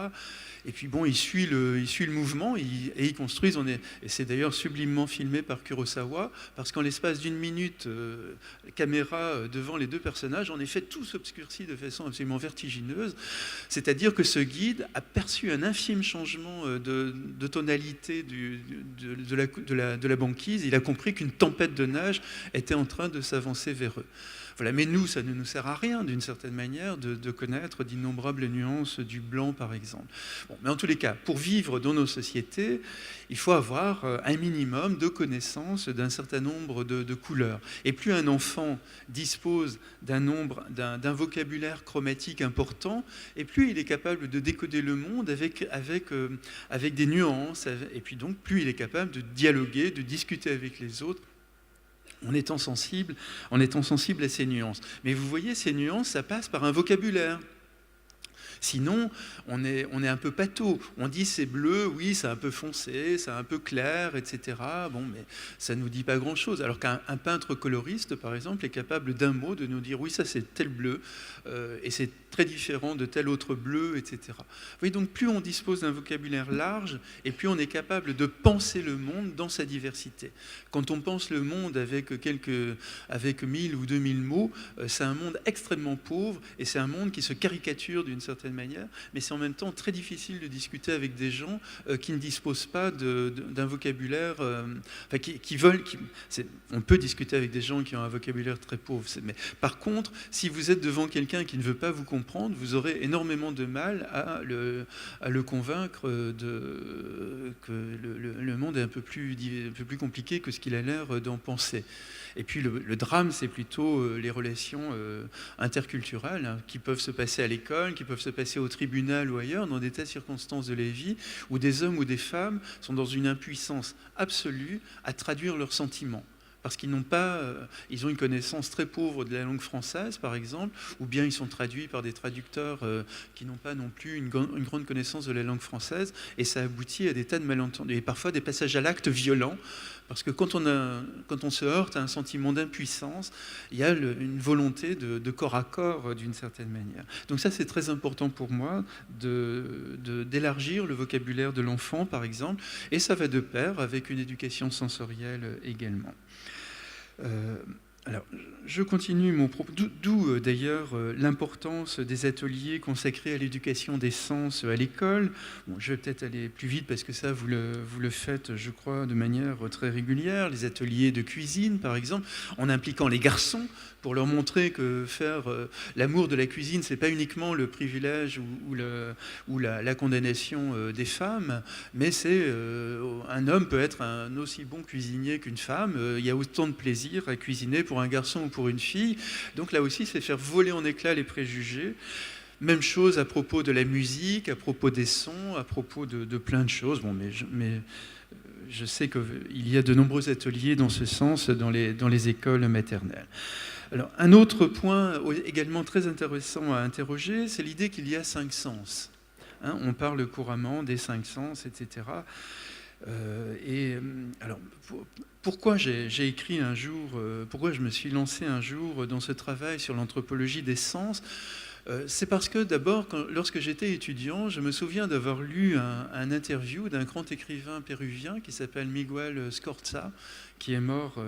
Et puis bon, il suit le mouvement et ils construisent. Et c'est d'ailleurs sublimement filmé par Kurosawa, parce qu'en l'espace d'une minute, caméra devant les deux personnages, en effet, tout s'obscurcit de façon absolument vertigineuse. C'est-à-dire que ce guide a perçu un infime changement de tonalité de la banquise. Il a compris qu'une tempête de neige était en train de s'avancer vers eux. Voilà, mais nous, ça ne nous sert à rien, d'une certaine manière, de connaître d'innombrables nuances du blanc, par exemple. Bon, mais en tous les cas, pour vivre dans nos sociétés, il faut avoir un minimum de connaissances d'un certain nombre de couleurs. Et plus un enfant dispose d'un vocabulaire chromatique important, et plus il est capable de décoder le monde avec des nuances, et puis donc plus il est capable de dialoguer, de discuter avec les autres, en étant sensible à ces nuances. Mais vous voyez, ces nuances, ça passe par un vocabulaire. Sinon, on est un peu pâteau. On dit c'est bleu, oui, c'est un peu foncé, c'est un peu clair, etc. Bon, mais ça ne nous dit pas grand-chose. Alors qu'un peintre coloriste, par exemple, est capable d'un mot de nous dire oui, ça c'est tel bleu, et c'est très différent de tel autre bleu, etc. Vous voyez, donc plus on dispose d'un vocabulaire large, et plus on est capable de penser le monde dans sa diversité. Quand on pense le monde avec 1000 ou 2000 mots, c'est un monde extrêmement pauvre, et c'est un monde qui se caricature d'une certaine manière, mais c'est en même temps très difficile de discuter avec des gens qui ne disposent pas d'un vocabulaire, on peut discuter avec des gens qui ont un vocabulaire très pauvre, mais par contre, si vous êtes devant quelqu'un qui ne veut pas vous comprendre, vous aurez énormément de mal à le convaincre que le monde est un peu plus compliqué que ce qu'il a l'air d'en penser. Et puis le drame, c'est plutôt les relations interculturelles, hein, qui peuvent se passer à l'école, qui peuvent se passer au tribunal ou ailleurs, dans des tas de circonstances de la vie, où des hommes ou des femmes sont dans une impuissance absolue à traduire leurs sentiments. Parce qu'ils ils ont une connaissance très pauvre de la langue française, par exemple, ou bien ils sont traduits par des traducteurs qui n'ont pas non plus une grande connaissance de la langue française, et ça aboutit à des tas de malentendus, et parfois des passages à l'acte violents, parce que quand on se heurte à un sentiment d'impuissance, il y a une volonté de corps à corps, d'une certaine manière. Donc ça, c'est très important pour moi, d'élargir le vocabulaire de l'enfant, par exemple, et ça va de pair avec une éducation sensorielle également. Alors, je continue mon propos, d'où d'ailleurs l'importance des ateliers consacrés à l'éducation des sens à l'école. Bon, je vais peut-être aller plus vite parce que ça, vous le faites, je crois, de manière très régulière. Les ateliers de cuisine, par exemple, en impliquant les garçons pour leur montrer que faire l'amour de la cuisine, c'est pas uniquement le privilège ou la condamnation des femmes, mais c'est un homme peut être un aussi bon cuisinier qu'une femme. Il y a autant de plaisir à cuisiner pour un garçon ou pour une fille. Donc là aussi, c'est faire voler en éclats les préjugés. Même chose à propos de la musique, à propos des sons, à propos de plein de choses. Bon, mais je sais qu'il y a de nombreux ateliers dans ce sens dans les écoles maternelles. Alors, un autre point également très intéressant à interroger, c'est l'idée qu'il y a 5 sens. Hein, on parle couramment des 5 sens, etc. Alors, pourquoi j'ai écrit un jour, pourquoi je me suis lancé un jour dans ce travail sur l'anthropologie des sens ? C'est parce que d'abord, lorsque j'étais étudiant, je me souviens d'avoir lu un interview d'un grand écrivain péruvien qui s'appelle Miguel Scorza, qui est mort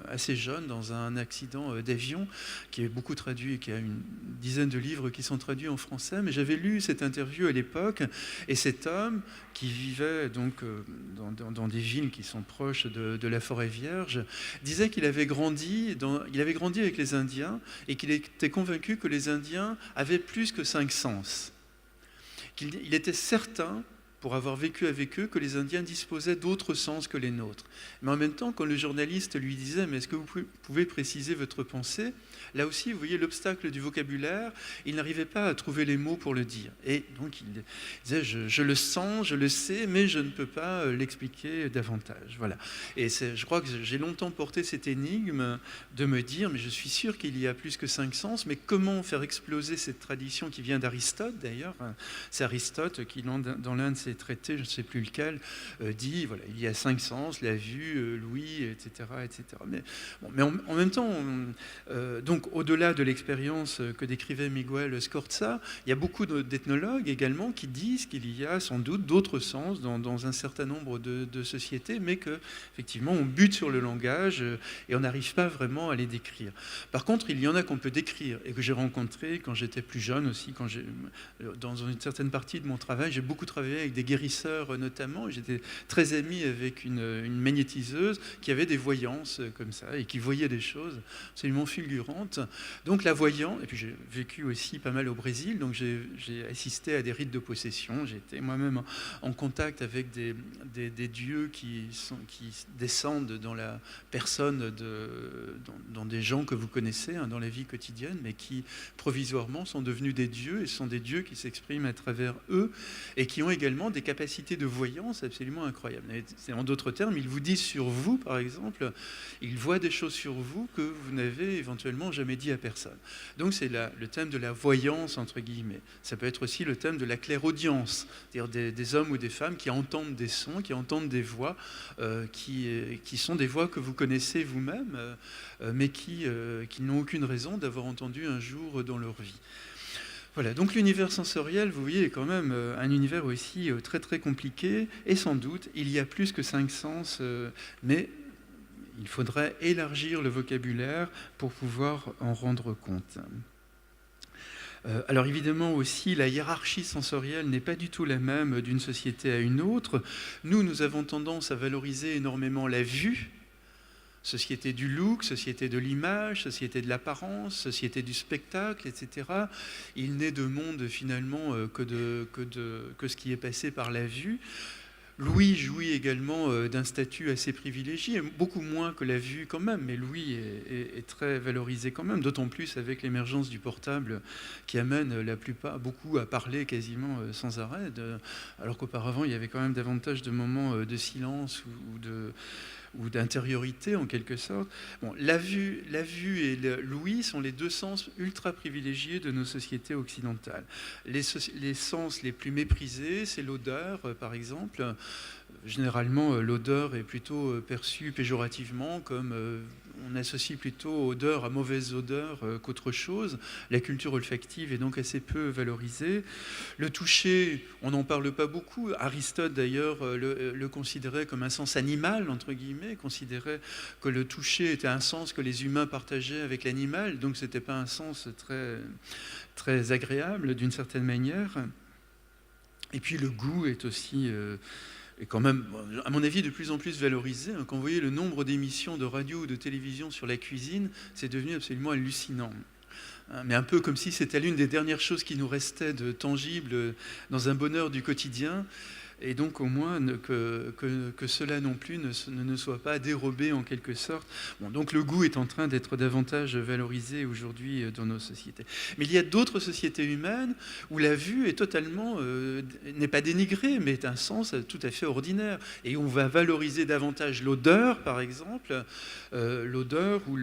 assez jeune dans un accident d'avion, qui est beaucoup traduit, qui a une dizaine de livres qui sont traduits en français. Mais j'avais lu cette interview à l'époque, et cet homme qui vivait donc dans des villes qui sont proches de la forêt vierge, disait qu'il avait grandi avec les Indiens et qu'il était convaincu que les Indiens avaient plus que 5 sens. Il était certain, pour avoir vécu avec eux, que les Indiens disposaient d'autres sens que les nôtres. Mais en même temps, quand le journaliste lui disait « Mais est-ce que vous pouvez préciser votre pensée ?» Là aussi, vous voyez l'obstacle du vocabulaire, il n'arrivait pas à trouver les mots pour le dire. Et donc il disait « Je le sens, je le sais, mais je ne peux pas l'expliquer davantage. » Voilà. Et je crois que j'ai longtemps porté cette énigme de me dire « Mais je suis sûr qu'il y a plus que 5 sens, mais comment faire exploser cette tradition qui vient d'Aristote, d'ailleurs ?» C'est Aristote qui, dans l'un de ses ces traités, je ne sais plus lequel, dit voilà, il y a 5 sens, la vue, l'ouïe, etc., etc. Mais en même temps, donc au-delà de l'expérience que décrivait Miguel Scorza, il y a beaucoup d'ethnologues également qui disent qu'il y a sans doute d'autres sens dans un certain nombre de sociétés, mais qu'effectivement on bute sur le langage et on n'arrive pas vraiment à les décrire. Par contre, il y en a qu'on peut décrire et que j'ai rencontré quand j'étais plus jeune aussi, dans une certaine partie de mon travail, j'ai beaucoup travaillé avec des guérisseurs notamment. J'étais très ami avec une magnétiseuse qui avait des voyances comme ça et qui voyait des choses absolument fulgurantes. Donc la voyance, et puis j'ai vécu aussi pas mal au Brésil, donc j'ai assisté à des rites de possession. J'ai été moi-même en contact avec des dieux qui descendent dans la personne, dans des gens que vous connaissez dans la vie quotidienne, mais qui provisoirement sont devenus des dieux, et ce sont des dieux qui s'expriment à travers eux et qui ont également des capacités de voyance absolument incroyables. En d'autres termes, ils vous disent sur vous, par exemple, ils voient des choses sur vous que vous n'avez éventuellement jamais dit à personne. Donc c'est le thème de la voyance, entre guillemets. Ça peut être aussi le thème de la clairaudience, c'est-à-dire des hommes ou des femmes qui entendent des sons, qui entendent des voix, qui sont des voix que vous connaissez vous-même, mais qui n'ont aucune raison d'avoir entendu un jour dans leur vie. Voilà, donc l'univers sensoriel, vous voyez, est quand même un univers aussi très très compliqué, et sans doute, il y a plus que 5 sens, mais il faudrait élargir le vocabulaire pour pouvoir en rendre compte. Alors évidemment aussi, la hiérarchie sensorielle n'est pas du tout la même d'une société à une autre. Nous avons tendance à valoriser énormément la vue, société du look, société de l'image, société de l'apparence, société du spectacle, etc. Il n'est de monde finalement que ce qui est passé par la vue. L'ouïe jouit également d'un statut assez privilégié, beaucoup moins que la vue quand même, mais l'ouïe est très valorisé quand même, d'autant plus avec l'émergence du portable qui amène beaucoup à parler quasiment sans arrêt, alors qu'auparavant il y avait quand même davantage de moments de silence ou d'intériorité en quelque sorte. Bon, la vue et l'ouïe sont les 2 sens ultra privilégiés de nos sociétés occidentales. Les sens les plus méprisés, c'est l'odeur par exemple. Généralement, l'odeur est plutôt perçue péjorativement, comme on associe plutôt odeur à mauvaise odeur qu'autre chose. La culture olfactive est donc assez peu valorisée. Le toucher, on n'en parle pas beaucoup. Aristote, d'ailleurs, le considérait comme un sens animal, entre guillemets, considérait que le toucher était un sens que les humains partageaient avec l'animal, donc ce n'était pas un sens très, très agréable, d'une certaine manière. Et puis le goût est aussi... est quand même, à mon avis, de plus en plus valorisé. Quand vous voyez le nombre d'émissions de radio ou de télévision sur la cuisine, c'est devenu absolument hallucinant. Mais un peu comme si c'était l'une des dernières choses qui nous restait de tangible dans un bonheur du quotidien. Et donc au moins que cela non plus ne soit pas dérobé en quelque sorte. Bon, donc le goût est en train d'être davantage valorisé aujourd'hui dans nos sociétés. Mais il y a d'autres sociétés humaines où la vue est totalement, n'est pas dénigrée, mais est un sens tout à fait ordinaire. Et on va valoriser davantage l'odeur, par exemple, l'odeur ou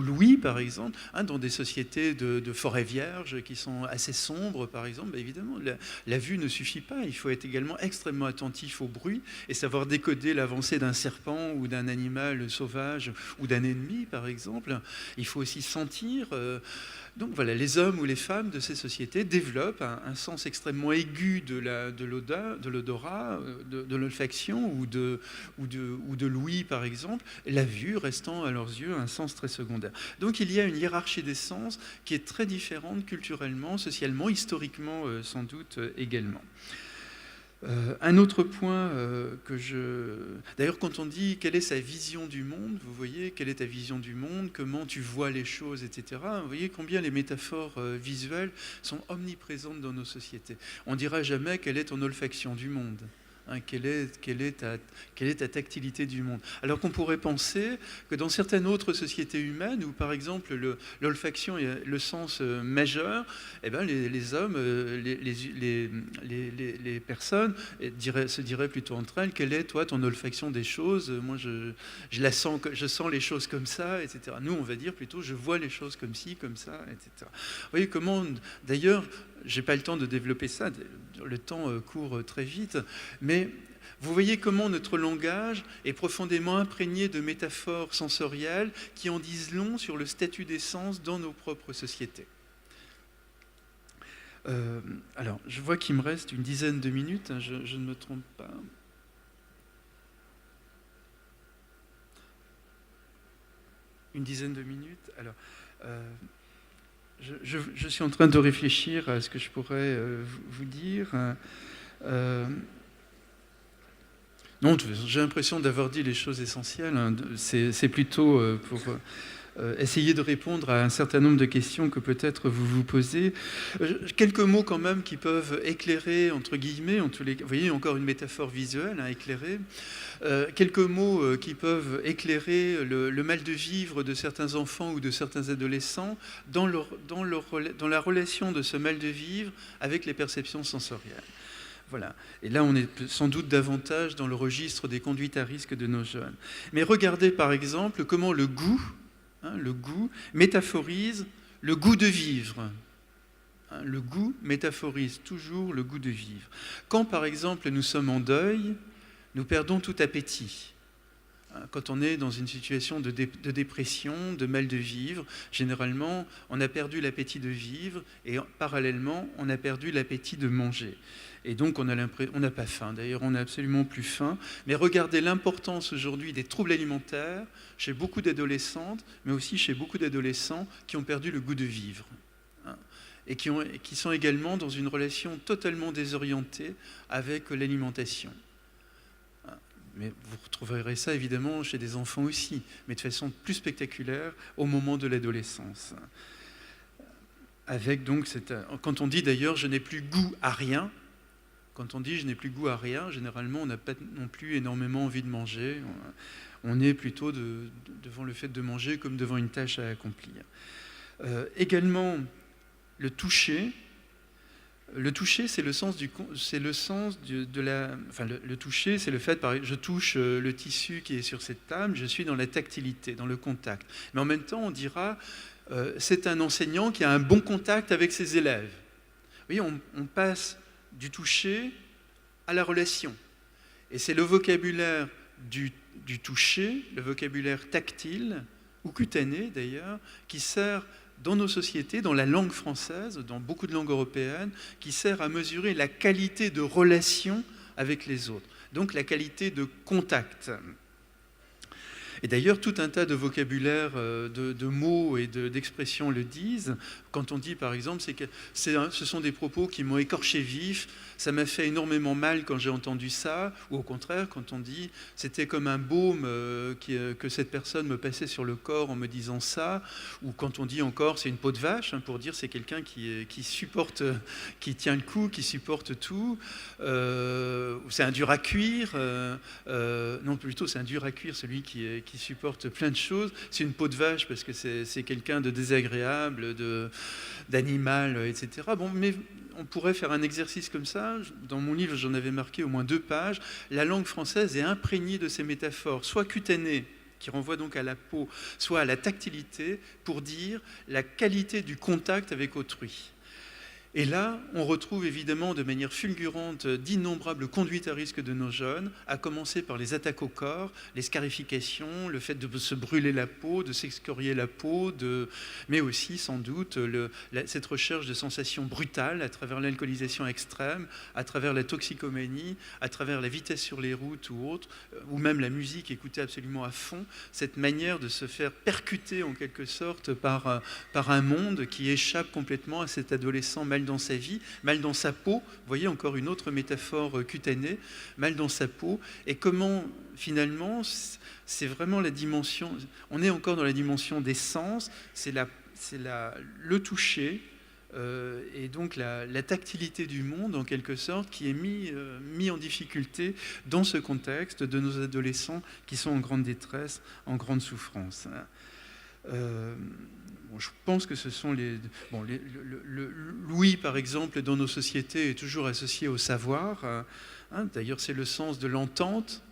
l'ouïe, par exemple, dans des sociétés de forêts vierges qui sont assez sombres, par exemple. Bah, évidemment, la vue ne suffit pas. Il faut être également extrêmement attentif au bruit et savoir décoder l'avancée d'un serpent ou d'un animal sauvage ou d'un ennemi, par exemple. Il faut aussi sentir. Donc voilà, les hommes ou les femmes de ces sociétés développent un sens extrêmement aigu de l'odorat, de l'olfaction ou de l'ouïe, par exemple, la vue restant à leurs yeux un sens très secondaire. Donc il y a une hiérarchie des sens qui est très différente culturellement, socialement, historiquement sans doute également. Un autre point D'ailleurs, quand on dit quelle est sa vision du monde, vous voyez, quelle est ta vision du monde, comment tu vois les choses, etc. Vous voyez combien les métaphores visuelles sont omniprésentes dans nos sociétés. On ne dira jamais quelle est ton olfaction du monde. Quelle est ta tactilité du monde? Alors qu'on pourrait penser que dans certaines autres sociétés humaines, où par exemple l'olfaction est le sens majeur, eh ben les hommes, les personnes se diraient plutôt entre elles, quelle est toi ton olfaction des choses? Moi je sens les choses comme ça, etc. Nous on va dire plutôt je vois les choses comme ci, comme ça, etc. Vous voyez comment d'ailleurs je n'ai pas le temps de développer ça, le temps court très vite, mais vous voyez comment notre langage est profondément imprégné de métaphores sensorielles qui en disent long sur le statut des sens dans nos propres sociétés. Alors, je vois qu'il me reste une dizaine de minutes, hein, je ne me trompe pas. Une dizaine de minutes. Alors, je suis en train de réfléchir à ce que je pourrais vous dire. Non, j'ai l'impression d'avoir dit les choses essentielles. Hein. C'est plutôt pour essayer de répondre à un certain nombre de questions que peut-être vous vous posez. Quelques mots quand même qui peuvent éclairer, entre guillemets, en tous les cas. Vous voyez, encore une métaphore visuelle, hein, éclairer. Quelques mots qui peuvent éclairer le mal de vivre de certains enfants ou de certains adolescents dans la relation de ce mal de vivre avec les perceptions sensorielles. Voilà. Et là, on est sans doute davantage dans le registre des conduites à risque de nos jeunes. Mais regardez par exemple comment le goût métaphorise le goût de vivre. Le goût métaphorise toujours le goût de vivre. Quand par exemple nous sommes en deuil, nous perdons tout appétit. Quand on est dans une situation de dépression, de mal de vivre, généralement, on a perdu l'appétit de vivre et parallèlement, on a perdu l'appétit de manger. Et donc, on n'a pas faim. D'ailleurs, on n'a absolument plus faim. Mais regardez l'importance aujourd'hui des troubles alimentaires chez beaucoup d'adolescentes, mais aussi chez beaucoup d'adolescents qui ont perdu le goût de vivre. Et qui sont également dans une relation totalement désorientée avec l'alimentation. Mais vous retrouverez ça évidemment chez des enfants aussi, mais de façon plus spectaculaire au moment de l'adolescence. Avec donc quand on dit d'ailleurs je n'ai plus goût à rien, quand on dit je n'ai plus goût à rien, généralement on n'a pas non plus énormément envie de manger. On est plutôt devant le fait de manger comme devant une tâche à accomplir. Également le toucher. Le toucher, c'est le sens de la. Enfin, le toucher, c'est le fait, je touche le tissu qui est sur cette table, je suis dans la tactilité, dans le contact. Mais en même temps, on dira, c'est un enseignant qui a un bon contact avec ses élèves. Vous voyez, on passe du toucher à la relation. Et c'est le vocabulaire du toucher, le vocabulaire tactile, ou cutané d'ailleurs, qui sert dans nos sociétés, dans la langue française, dans beaucoup de langues européennes, qui sert à mesurer la qualité de relation avec les autres, donc la qualité de contact. Et d'ailleurs, tout un tas de vocabulaire, de mots et d'expressions le disent. Quand on dit, par exemple, ce sont des propos qui m'ont écorché vif, ça m'a fait énormément mal quand j'ai entendu ça, ou au contraire, quand on dit, c'était comme un baume que cette personne me passait sur le corps en me disant ça, ou quand on dit encore, c'est une peau de vache, hein, pour dire c'est quelqu'un qui supporte, qui tient le coup, qui supporte tout, c'est un dur à cuire, non, plutôt c'est un dur à cuire, celui qui supporte plein de choses. C'est une peau de vache parce que c'est quelqu'un de désagréable, d'animal, etc. Bon, mais on pourrait faire un exercice comme ça. Dans mon livre, j'en avais marqué au moins 2 pages. La langue française est imprégnée de ces métaphores, soit cutanées, qui renvoient donc à la peau, soit à la tactilité, pour dire la qualité du contact avec autrui. Et là, on retrouve évidemment de manière fulgurante d'innombrables conduites à risque de nos jeunes, à commencer par les attaques au corps, les scarifications, le fait de se brûler la peau, de s'excorier la peau, mais aussi sans doute cette recherche de sensations brutales à travers l'alcoolisation extrême, à travers la toxicomanie, à travers la vitesse sur les routes ou autre, ou même la musique écoutée absolument à fond, cette manière de se faire percuter en quelque sorte par un monde qui échappe complètement à cet adolescent mal dans sa vie, mal dans sa peau. Vous voyez encore une autre métaphore cutanée, mal dans sa peau. Et comment, finalement, c'est vraiment la dimension, on est encore dans la dimension des sens, c'est le toucher, et donc la tactilité du monde, en quelque sorte, qui est mis en difficulté dans ce contexte de nos adolescents qui sont en grande détresse, en grande souffrance. Je pense que ce sont l'ouïe, par exemple, dans nos sociétés, est toujours associé au savoir. D'ailleurs, c'est le sens de l'entente.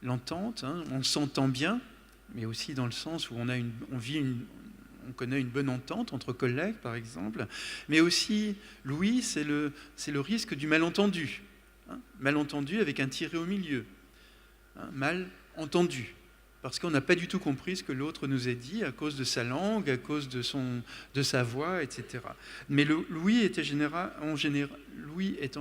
L'entente, on s'entend bien, mais aussi dans le sens où on on connaît une bonne entente entre collègues, par exemple. Mais aussi, Louis, c'est le risque du malentendu. Malentendu avec un tiré au milieu. Mal entendu. Parce qu'on n'a pas du tout compris ce que l'autre nous a dit à cause de sa langue, à cause de sa voix, etc. Mais Louis est en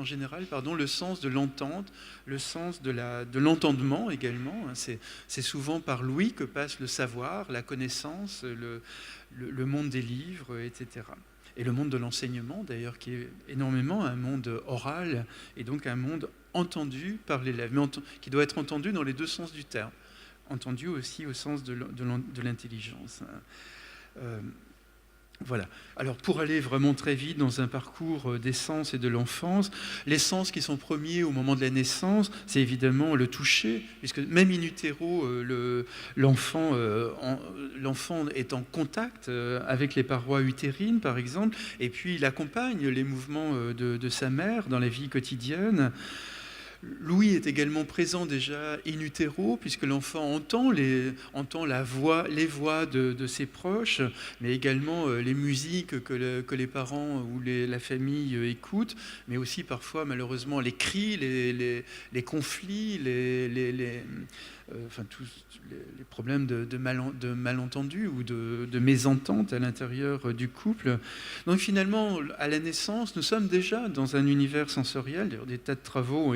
général le sens de l'entente, le sens de l'entendement également. C'est souvent par Louis que passe le savoir, la connaissance, le monde des livres, etc. Et le monde de l'enseignement, d'ailleurs, qui est énormément un monde oral, et donc un monde entendu par l'élève, mais qui doit être entendu dans les deux sens du terme. Entendu aussi au sens de l'intelligence. Voilà. Alors pour aller vraiment très vite dans un parcours des sens et de l'enfance, les sens qui sont premiers au moment de la naissance, c'est évidemment le toucher, puisque même in utero, l'enfant est en contact avec les parois utérines, par exemple, et puis il accompagne les mouvements de sa mère dans la vie quotidienne. Louis est également présent déjà in utero, puisque l'enfant entend les voix de ses proches, mais également les musiques que les parents ou la famille écoutent, mais aussi parfois malheureusement les cris, les conflits, tous les problèmes de malentendus ou de mésentente à l'intérieur du couple. Donc finalement, à la naissance, nous sommes déjà dans un univers sensoriel. D'ailleurs, des tas de travaux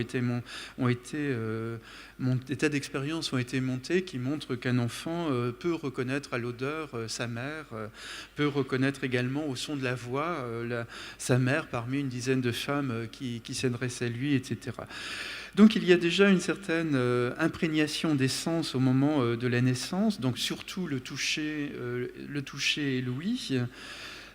des tas d'expériences ont été montées qui montrent qu'un enfant peut reconnaître à l'odeur sa mère, peut reconnaître également au son de la voix sa mère parmi une dizaine de femmes qui s'adressent à lui, etc. Donc il y a déjà une certaine imprégnation des sens au moment de la naissance, donc surtout le toucher et l'ouïe.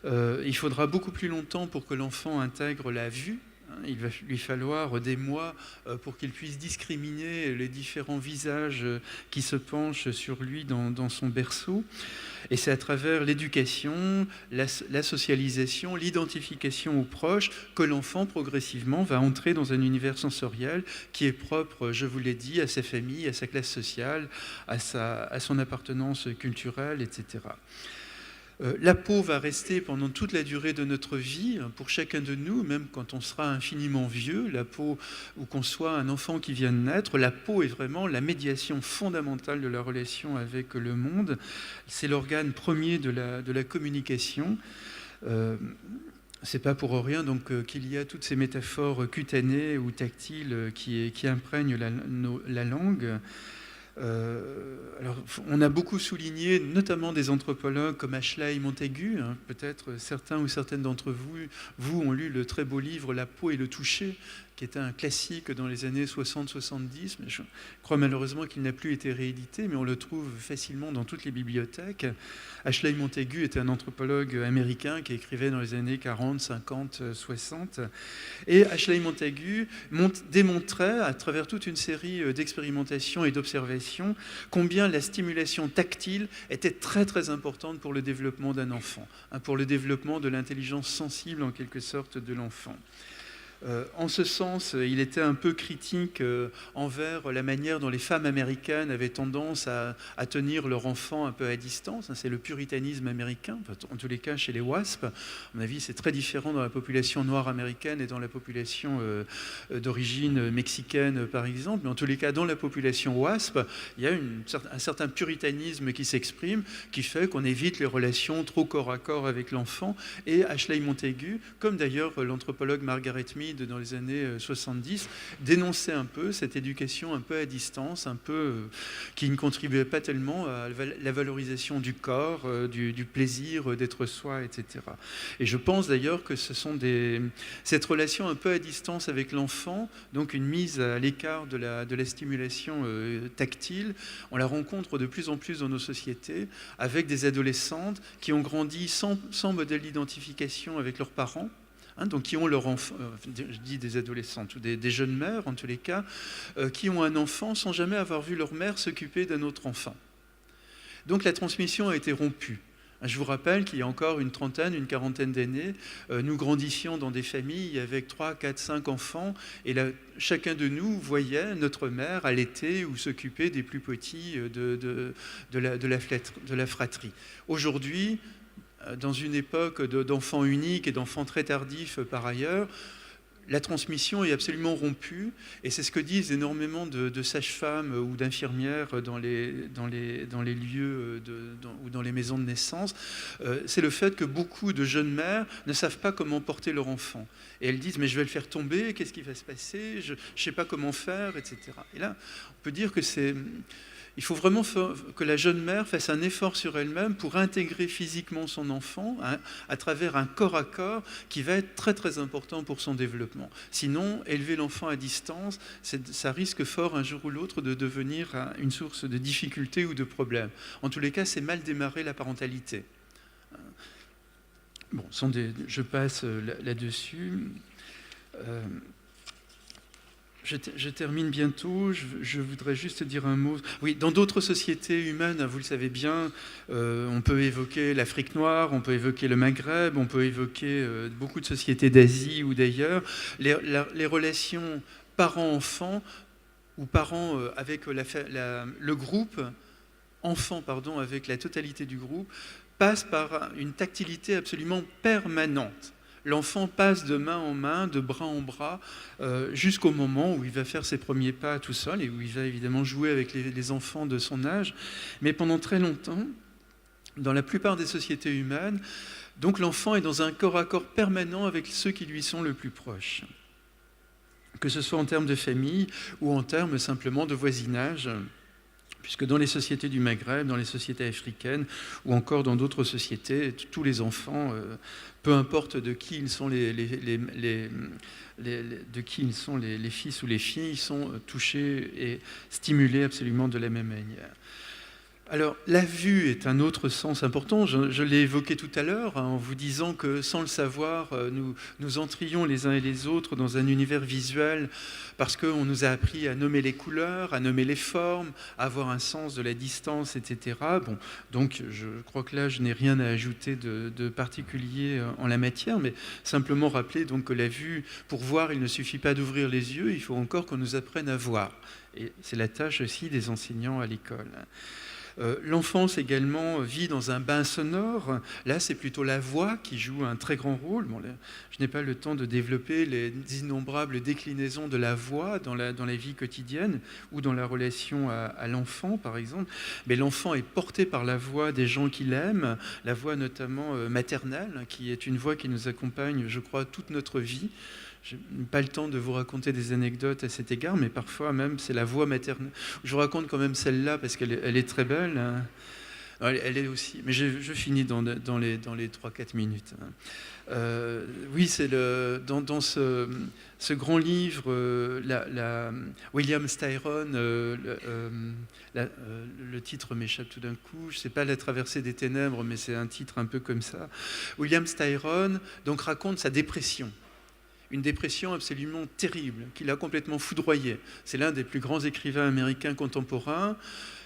Il faudra beaucoup plus longtemps pour que l'enfant intègre la vue. Il va lui falloir des mois pour qu'il puisse discriminer les différents visages qui se penchent sur lui dans son berceau. Et c'est à travers l'éducation, la socialisation, l'identification aux proches que l'enfant progressivement va entrer dans un univers sensoriel qui est propre, je vous l'ai dit, à sa famille, à sa classe sociale, à son appartenance culturelle, etc. La peau va rester pendant toute la durée de notre vie, pour chacun de nous, même quand on sera infiniment vieux, la peau, ou qu'on soit un enfant qui vient de naître, la peau est vraiment la médiation fondamentale de la relation avec le monde. C'est l'organe premier de la communication. C'est pas pour rien donc qu'il y a toutes ces métaphores cutanées ou tactiles qui imprègnent la langue. Alors, on a beaucoup souligné, notamment des anthropologues comme Ashley Montagu, peut-être certains ou certaines d'entre vous ont lu le très beau livre La peau et le toucher, qui était un classique dans les années 60-70, mais je crois malheureusement qu'il n'a plus été réédité, mais on le trouve facilement dans toutes les bibliothèques. Ashley Montagu était un anthropologue américain qui écrivait dans les années 40, 50, 60. Et Ashley Montagu démontrait, à travers toute une série d'expérimentations et d'observations, combien la stimulation tactile était très très importante pour le développement d'un enfant, pour le développement de l'intelligence sensible en quelque sorte de l'enfant. En ce sens, il était un peu critique envers la manière dont les femmes américaines avaient tendance à tenir leur enfant un peu à distance. C'est le puritanisme américain, en tous les cas chez les WASP. À mon avis, c'est très différent dans la population noire américaine et dans la population d'origine mexicaine, par exemple. Mais en tous les cas, dans la population WASP, il y a un certain puritanisme qui s'exprime, qui fait qu'on évite les relations trop corps à corps avec l'enfant. Et Ashley Montagu, comme d'ailleurs l'anthropologue Margaret Mead dans les années 70, dénonçait un peu cette éducation un peu à distance, un peu qui ne contribuait pas tellement à la valorisation du corps, du plaisir d'être soi, etc. Et je pense d'ailleurs que ce sont cette relation un peu à distance avec l'enfant, donc une mise à l'écart de la stimulation tactile, on la rencontre de plus en plus dans nos sociétés, avec des adolescentes qui ont grandi sans modèle d'identification avec leurs parents, donc qui ont leur enfant, je dis des adolescentes ou des jeunes mères en tous les cas, qui ont un enfant sans jamais avoir vu leur mère s'occuper d'un autre enfant. Donc la transmission a été rompue. Je vous rappelle qu'il y a encore une quarantaine d'années, nous grandissions dans des familles avec 3, 4, 5 enfants, et là, chacun de nous voyait notre mère allaiter ou s'occuper des plus petits de la fratrie. Aujourd'hui, dans une époque d'enfants uniques et d'enfants très tardifs par ailleurs, la transmission est absolument rompue, et c'est ce que disent énormément de sages-femmes ou d'infirmières dans les lieux ou dans les maisons de naissance. C'est le fait que beaucoup de jeunes mères ne savent pas comment porter leur enfant. Et elles disent, mais je vais le faire tomber, qu'est-ce qui va se passer, je ne sais pas comment faire, etc. Et là, on peut dire que il faut vraiment que la jeune mère fasse un effort sur elle-même pour intégrer physiquement son enfant à travers un corps à corps qui va être très très important pour son développement. Sinon, élever l'enfant à distance, ça risque fort un jour ou l'autre de devenir une source de difficultés ou de problèmes. En tous les cas, c'est mal démarrer la parentalité. Bon, je passe là-dessus. Je termine bientôt, je voudrais juste dire un mot. Oui, dans d'autres sociétés humaines, vous le savez bien, on peut évoquer l'Afrique noire, on peut évoquer le Maghreb, on peut évoquer beaucoup de sociétés d'Asie ou d'ailleurs. Les relations parents-enfants ou parents avec le groupe, enfants pardon, avec la totalité du groupe, passent par une tactilité absolument permanente. L'enfant passe de main en main, de bras en bras, jusqu'au moment où il va faire ses premiers pas tout seul et où il va évidemment jouer avec les enfants de son âge. Mais pendant très longtemps, dans la plupart des sociétés humaines, donc l'enfant est dans un corps à corps permanent avec ceux qui lui sont le plus proches. Que ce soit en termes de famille ou en termes simplement de voisinage, puisque dans les sociétés du Maghreb, dans les sociétés africaines, ou encore dans d'autres sociétés, tous les enfants, peu importe de qui ils sont les fils ou les filles, sont touchés et stimulés absolument de la même manière. Alors, la vue est un autre sens important. Je l'ai évoqué tout à l'heure en vous disant que sans le savoir, nous entrions les uns et les autres dans un univers visuel parce qu'on nous a appris à nommer les couleurs, à nommer les formes, à avoir un sens de la distance, etc. Bon, donc, je crois que là, je n'ai rien à ajouter de particulier en la matière, mais simplement rappeler donc, que la vue, pour voir, il ne suffit pas d'ouvrir les yeux, il faut encore qu'on nous apprenne à voir. Et c'est la tâche aussi des enseignants à l'école. L'enfance également vit dans un bain sonore. Là, c'est plutôt la voix qui joue un très grand rôle. Bon, là, je n'ai pas le temps de développer les innombrables déclinaisons de la voix dans la vie quotidienne ou dans la relation à l'enfant, par exemple. Mais l'enfant est porté par la voix des gens qu'il aime, la voix notamment maternelle, qui est une voix qui nous accompagne, je crois, toute notre vie. Je n'ai pas le temps de vous raconter des anecdotes à cet égard, mais parfois même c'est la voix maternelle. Je vous raconte quand même celle-là parce qu'elle est très belle. Elle est aussi, mais je finis dans les 3-4 minutes. Oui, c'est dans ce grand livre, William Styron, le titre m'échappe tout d'un coup, je ne sais pas, La traversée des ténèbres, mais c'est un titre un peu comme ça. William Styron donc, raconte sa dépression. Une dépression absolument terrible, qui l'a complètement foudroyé. C'est l'un des plus grands écrivains américains contemporains,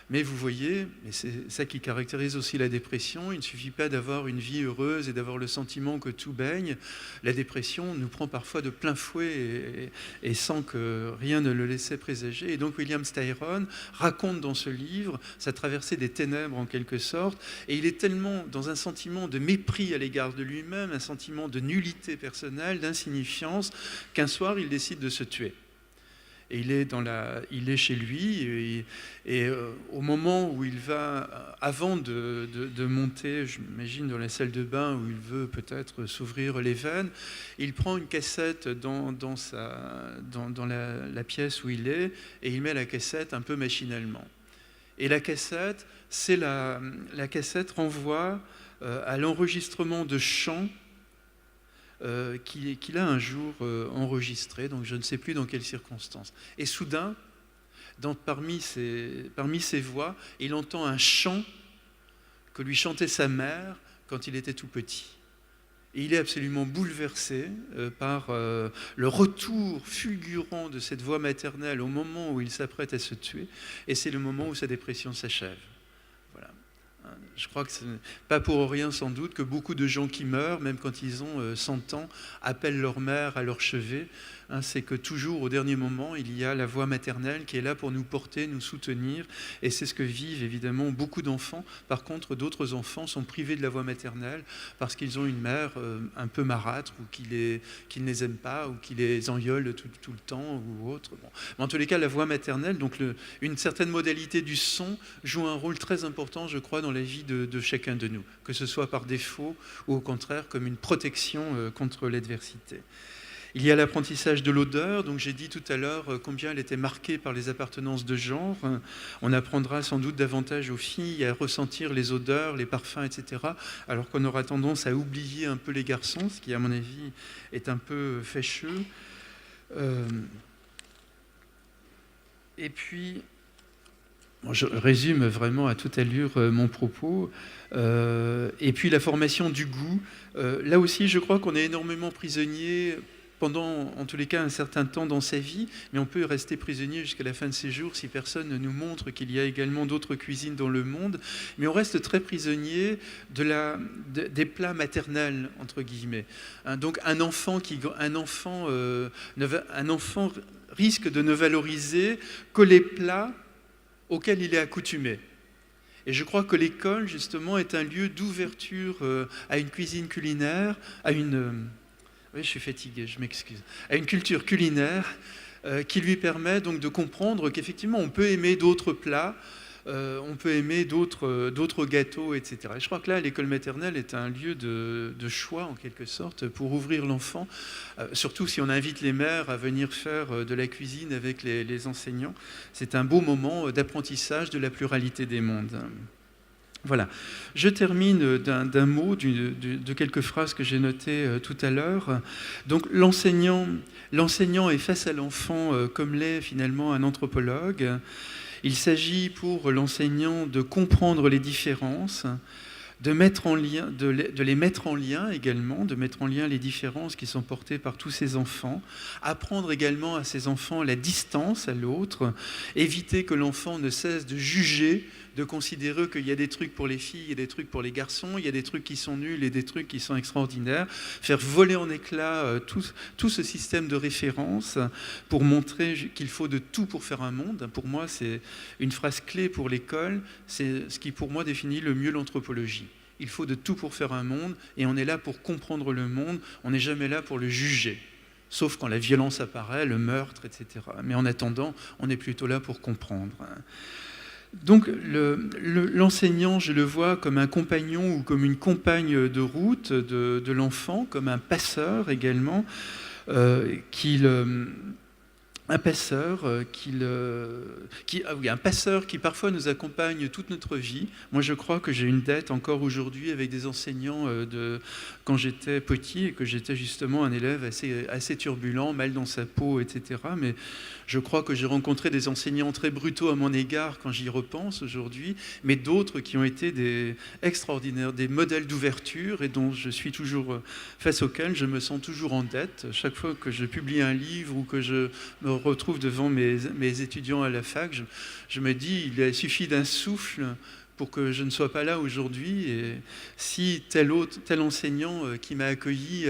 mais vous voyez, et c'est ça qui caractérise aussi la dépression, il ne suffit pas d'avoir une vie heureuse et d'avoir le sentiment que tout baigne. La dépression nous prend parfois de plein fouet et sans que rien ne le laissait présager. Et donc William Styron raconte dans ce livre sa traversée des ténèbres en quelque sorte, et il est tellement dans un sentiment de mépris à l'égard de lui-même, un sentiment de nullité personnelle, d'insignifiance, qu'un soir il décide de se tuer. Et il est chez lui et au moment où il va, avant de monter, j'imagine, dans la salle de bain où il veut peut-être s'ouvrir les veines, il prend une cassette dans la pièce où il est et il met la cassette un peu machinalement. Et la cassette, la cassette renvoie à l'enregistrement de chants qu'il a un jour enregistré, donc je ne sais plus dans quelles circonstances. Et soudain, parmi ses voix, il entend un chant que lui chantait sa mère quand il était tout petit. Et il est absolument bouleversé par le retour fulgurant de cette voix maternelle au moment où il s'apprête à se tuer, et c'est le moment où sa dépression s'achève. Voilà. Je crois que ce n'est pas pour rien sans doute que beaucoup de gens qui meurent, même quand ils ont 100 ans, appellent leur mère à leur chevet C'est que toujours, au dernier moment, il y a la voix maternelle qui est là pour nous porter, nous soutenir. Et c'est ce que vivent évidemment beaucoup d'enfants. Par contre, d'autres enfants sont privés de la voix maternelle parce qu'ils ont une mère un peu marâtre ou qui ne les aime pas ou qui les engueule tout le temps ou autre. Bon. Mais en tous les cas, la voix maternelle, donc une certaine modalité du son, joue un rôle très important, je crois, dans la vie de chacun de nous, que ce soit par défaut ou au contraire comme une protection contre l'adversité. Il y a l'apprentissage de l'odeur, donc j'ai dit tout à l'heure combien elle était marquée par les appartenances de genre. On apprendra sans doute davantage aux filles à ressentir les odeurs, les parfums, etc., alors qu'on aura tendance à oublier un peu les garçons, ce qui, à mon avis, est un peu fâcheux. Et puis, je résume vraiment à toute allure mon propos. Et puis la formation du goût. Là aussi, je crois qu'on est énormément prisonnier pendant, en tous les cas, un certain temps dans sa vie, mais on peut rester prisonnier jusqu'à la fin de ses jours si personne ne nous montre qu'il y a également d'autres cuisines dans le monde. Mais on reste très prisonnier des plats maternels, entre guillemets. Donc un enfant risque de ne valoriser que les plats auxquels il est accoutumé. Et je crois que l'école, justement, est un lieu d'ouverture à une cuisine culinaire, oui, je suis fatigué, je m'excuse. À une culture culinaire qui lui permet donc de comprendre qu'effectivement, on peut aimer d'autres plats, on peut aimer d'autres gâteaux, etc. Et je crois que là, l'école maternelle est un lieu de choix, en quelque sorte, pour ouvrir l'enfant, surtout si on invite les mères à venir faire de la cuisine avec les enseignants. C'est un beau moment d'apprentissage de la pluralité des mondes. Voilà. Je termine d'un mot, de quelques phrases que j'ai notées tout à l'heure. Donc l'enseignant est face à l'enfant comme l'est finalement un anthropologue. Il s'agit pour l'enseignant de comprendre les différences, de les mettre en lien également, de mettre en lien les différences qui sont portées par tous ces enfants, apprendre également à ces enfants la distance à l'autre, éviter que l'enfant ne cesse de juger, de considérer qu'il y a des trucs pour les filles et des trucs pour les garçons, il y a des trucs qui sont nuls et des trucs qui sont extraordinaires, faire voler en éclats tout ce système de référence pour montrer qu'il faut de tout pour faire un monde. Pour moi, c'est une phrase clé pour l'école, c'est ce qui pour moi définit le mieux l'anthropologie. Il faut de tout pour faire un monde et on est là pour comprendre le monde, on n'est jamais là pour le juger. Sauf quand la violence apparaît, le meurtre, etc. Mais en attendant, on est plutôt là pour comprendre. Donc l'enseignant, je le vois comme un compagnon ou comme une compagne de route de l'enfant, comme un passeur également, un passeur qui parfois nous accompagne toute notre vie. Moi, je crois que j'ai une dette encore aujourd'hui avec des enseignants quand j'étais petit et que j'étais justement un élève assez turbulent, mal dans sa peau, etc. Mais je crois que j'ai rencontré des enseignants très brutaux à mon égard quand j'y repense aujourd'hui, mais d'autres qui ont été des extraordinaires, des modèles d'ouverture et dont je suis toujours face auxquels je me sens toujours en dette. Chaque fois que je publie un livre ou que je me retrouve devant mes étudiants à la fac, je me dis, il suffit d'un souffle pour que je ne sois pas là aujourd'hui. Et si tel enseignant qui m'a accueilli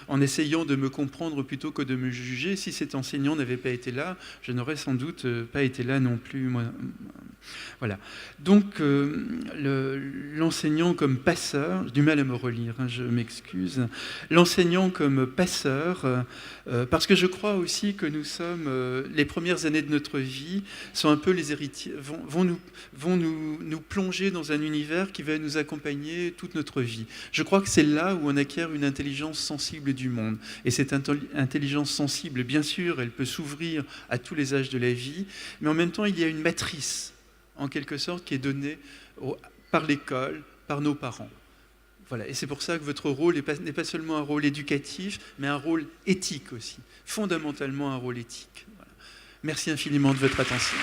en essayant de me comprendre plutôt que de me juger, si cet enseignant n'avait pas été là, je n'aurais sans doute pas été là non plus. Moi. Voilà. Donc, l'enseignant comme passeur, j'ai du mal à me relire, je m'excuse. L'enseignant comme passeur, parce que je crois aussi que nous sommes, les premières années de notre vie sont un peu les héritiers, vont nous plonger dans un univers qui va nous accompagner toute notre vie. Je crois que c'est là où on acquiert une intelligence sensible du monde. Et cette intelligence sensible, bien sûr, elle peut s'ouvrir à tous les âges de la vie, mais en même temps, il y a une matrice, en quelque sorte, qui est donnée par l'école, par nos parents. Voilà. Et c'est pour ça que votre rôle n'est pas seulement un rôle éducatif, mais un rôle éthique aussi, fondamentalement un rôle éthique. Voilà. Merci infiniment de votre attention.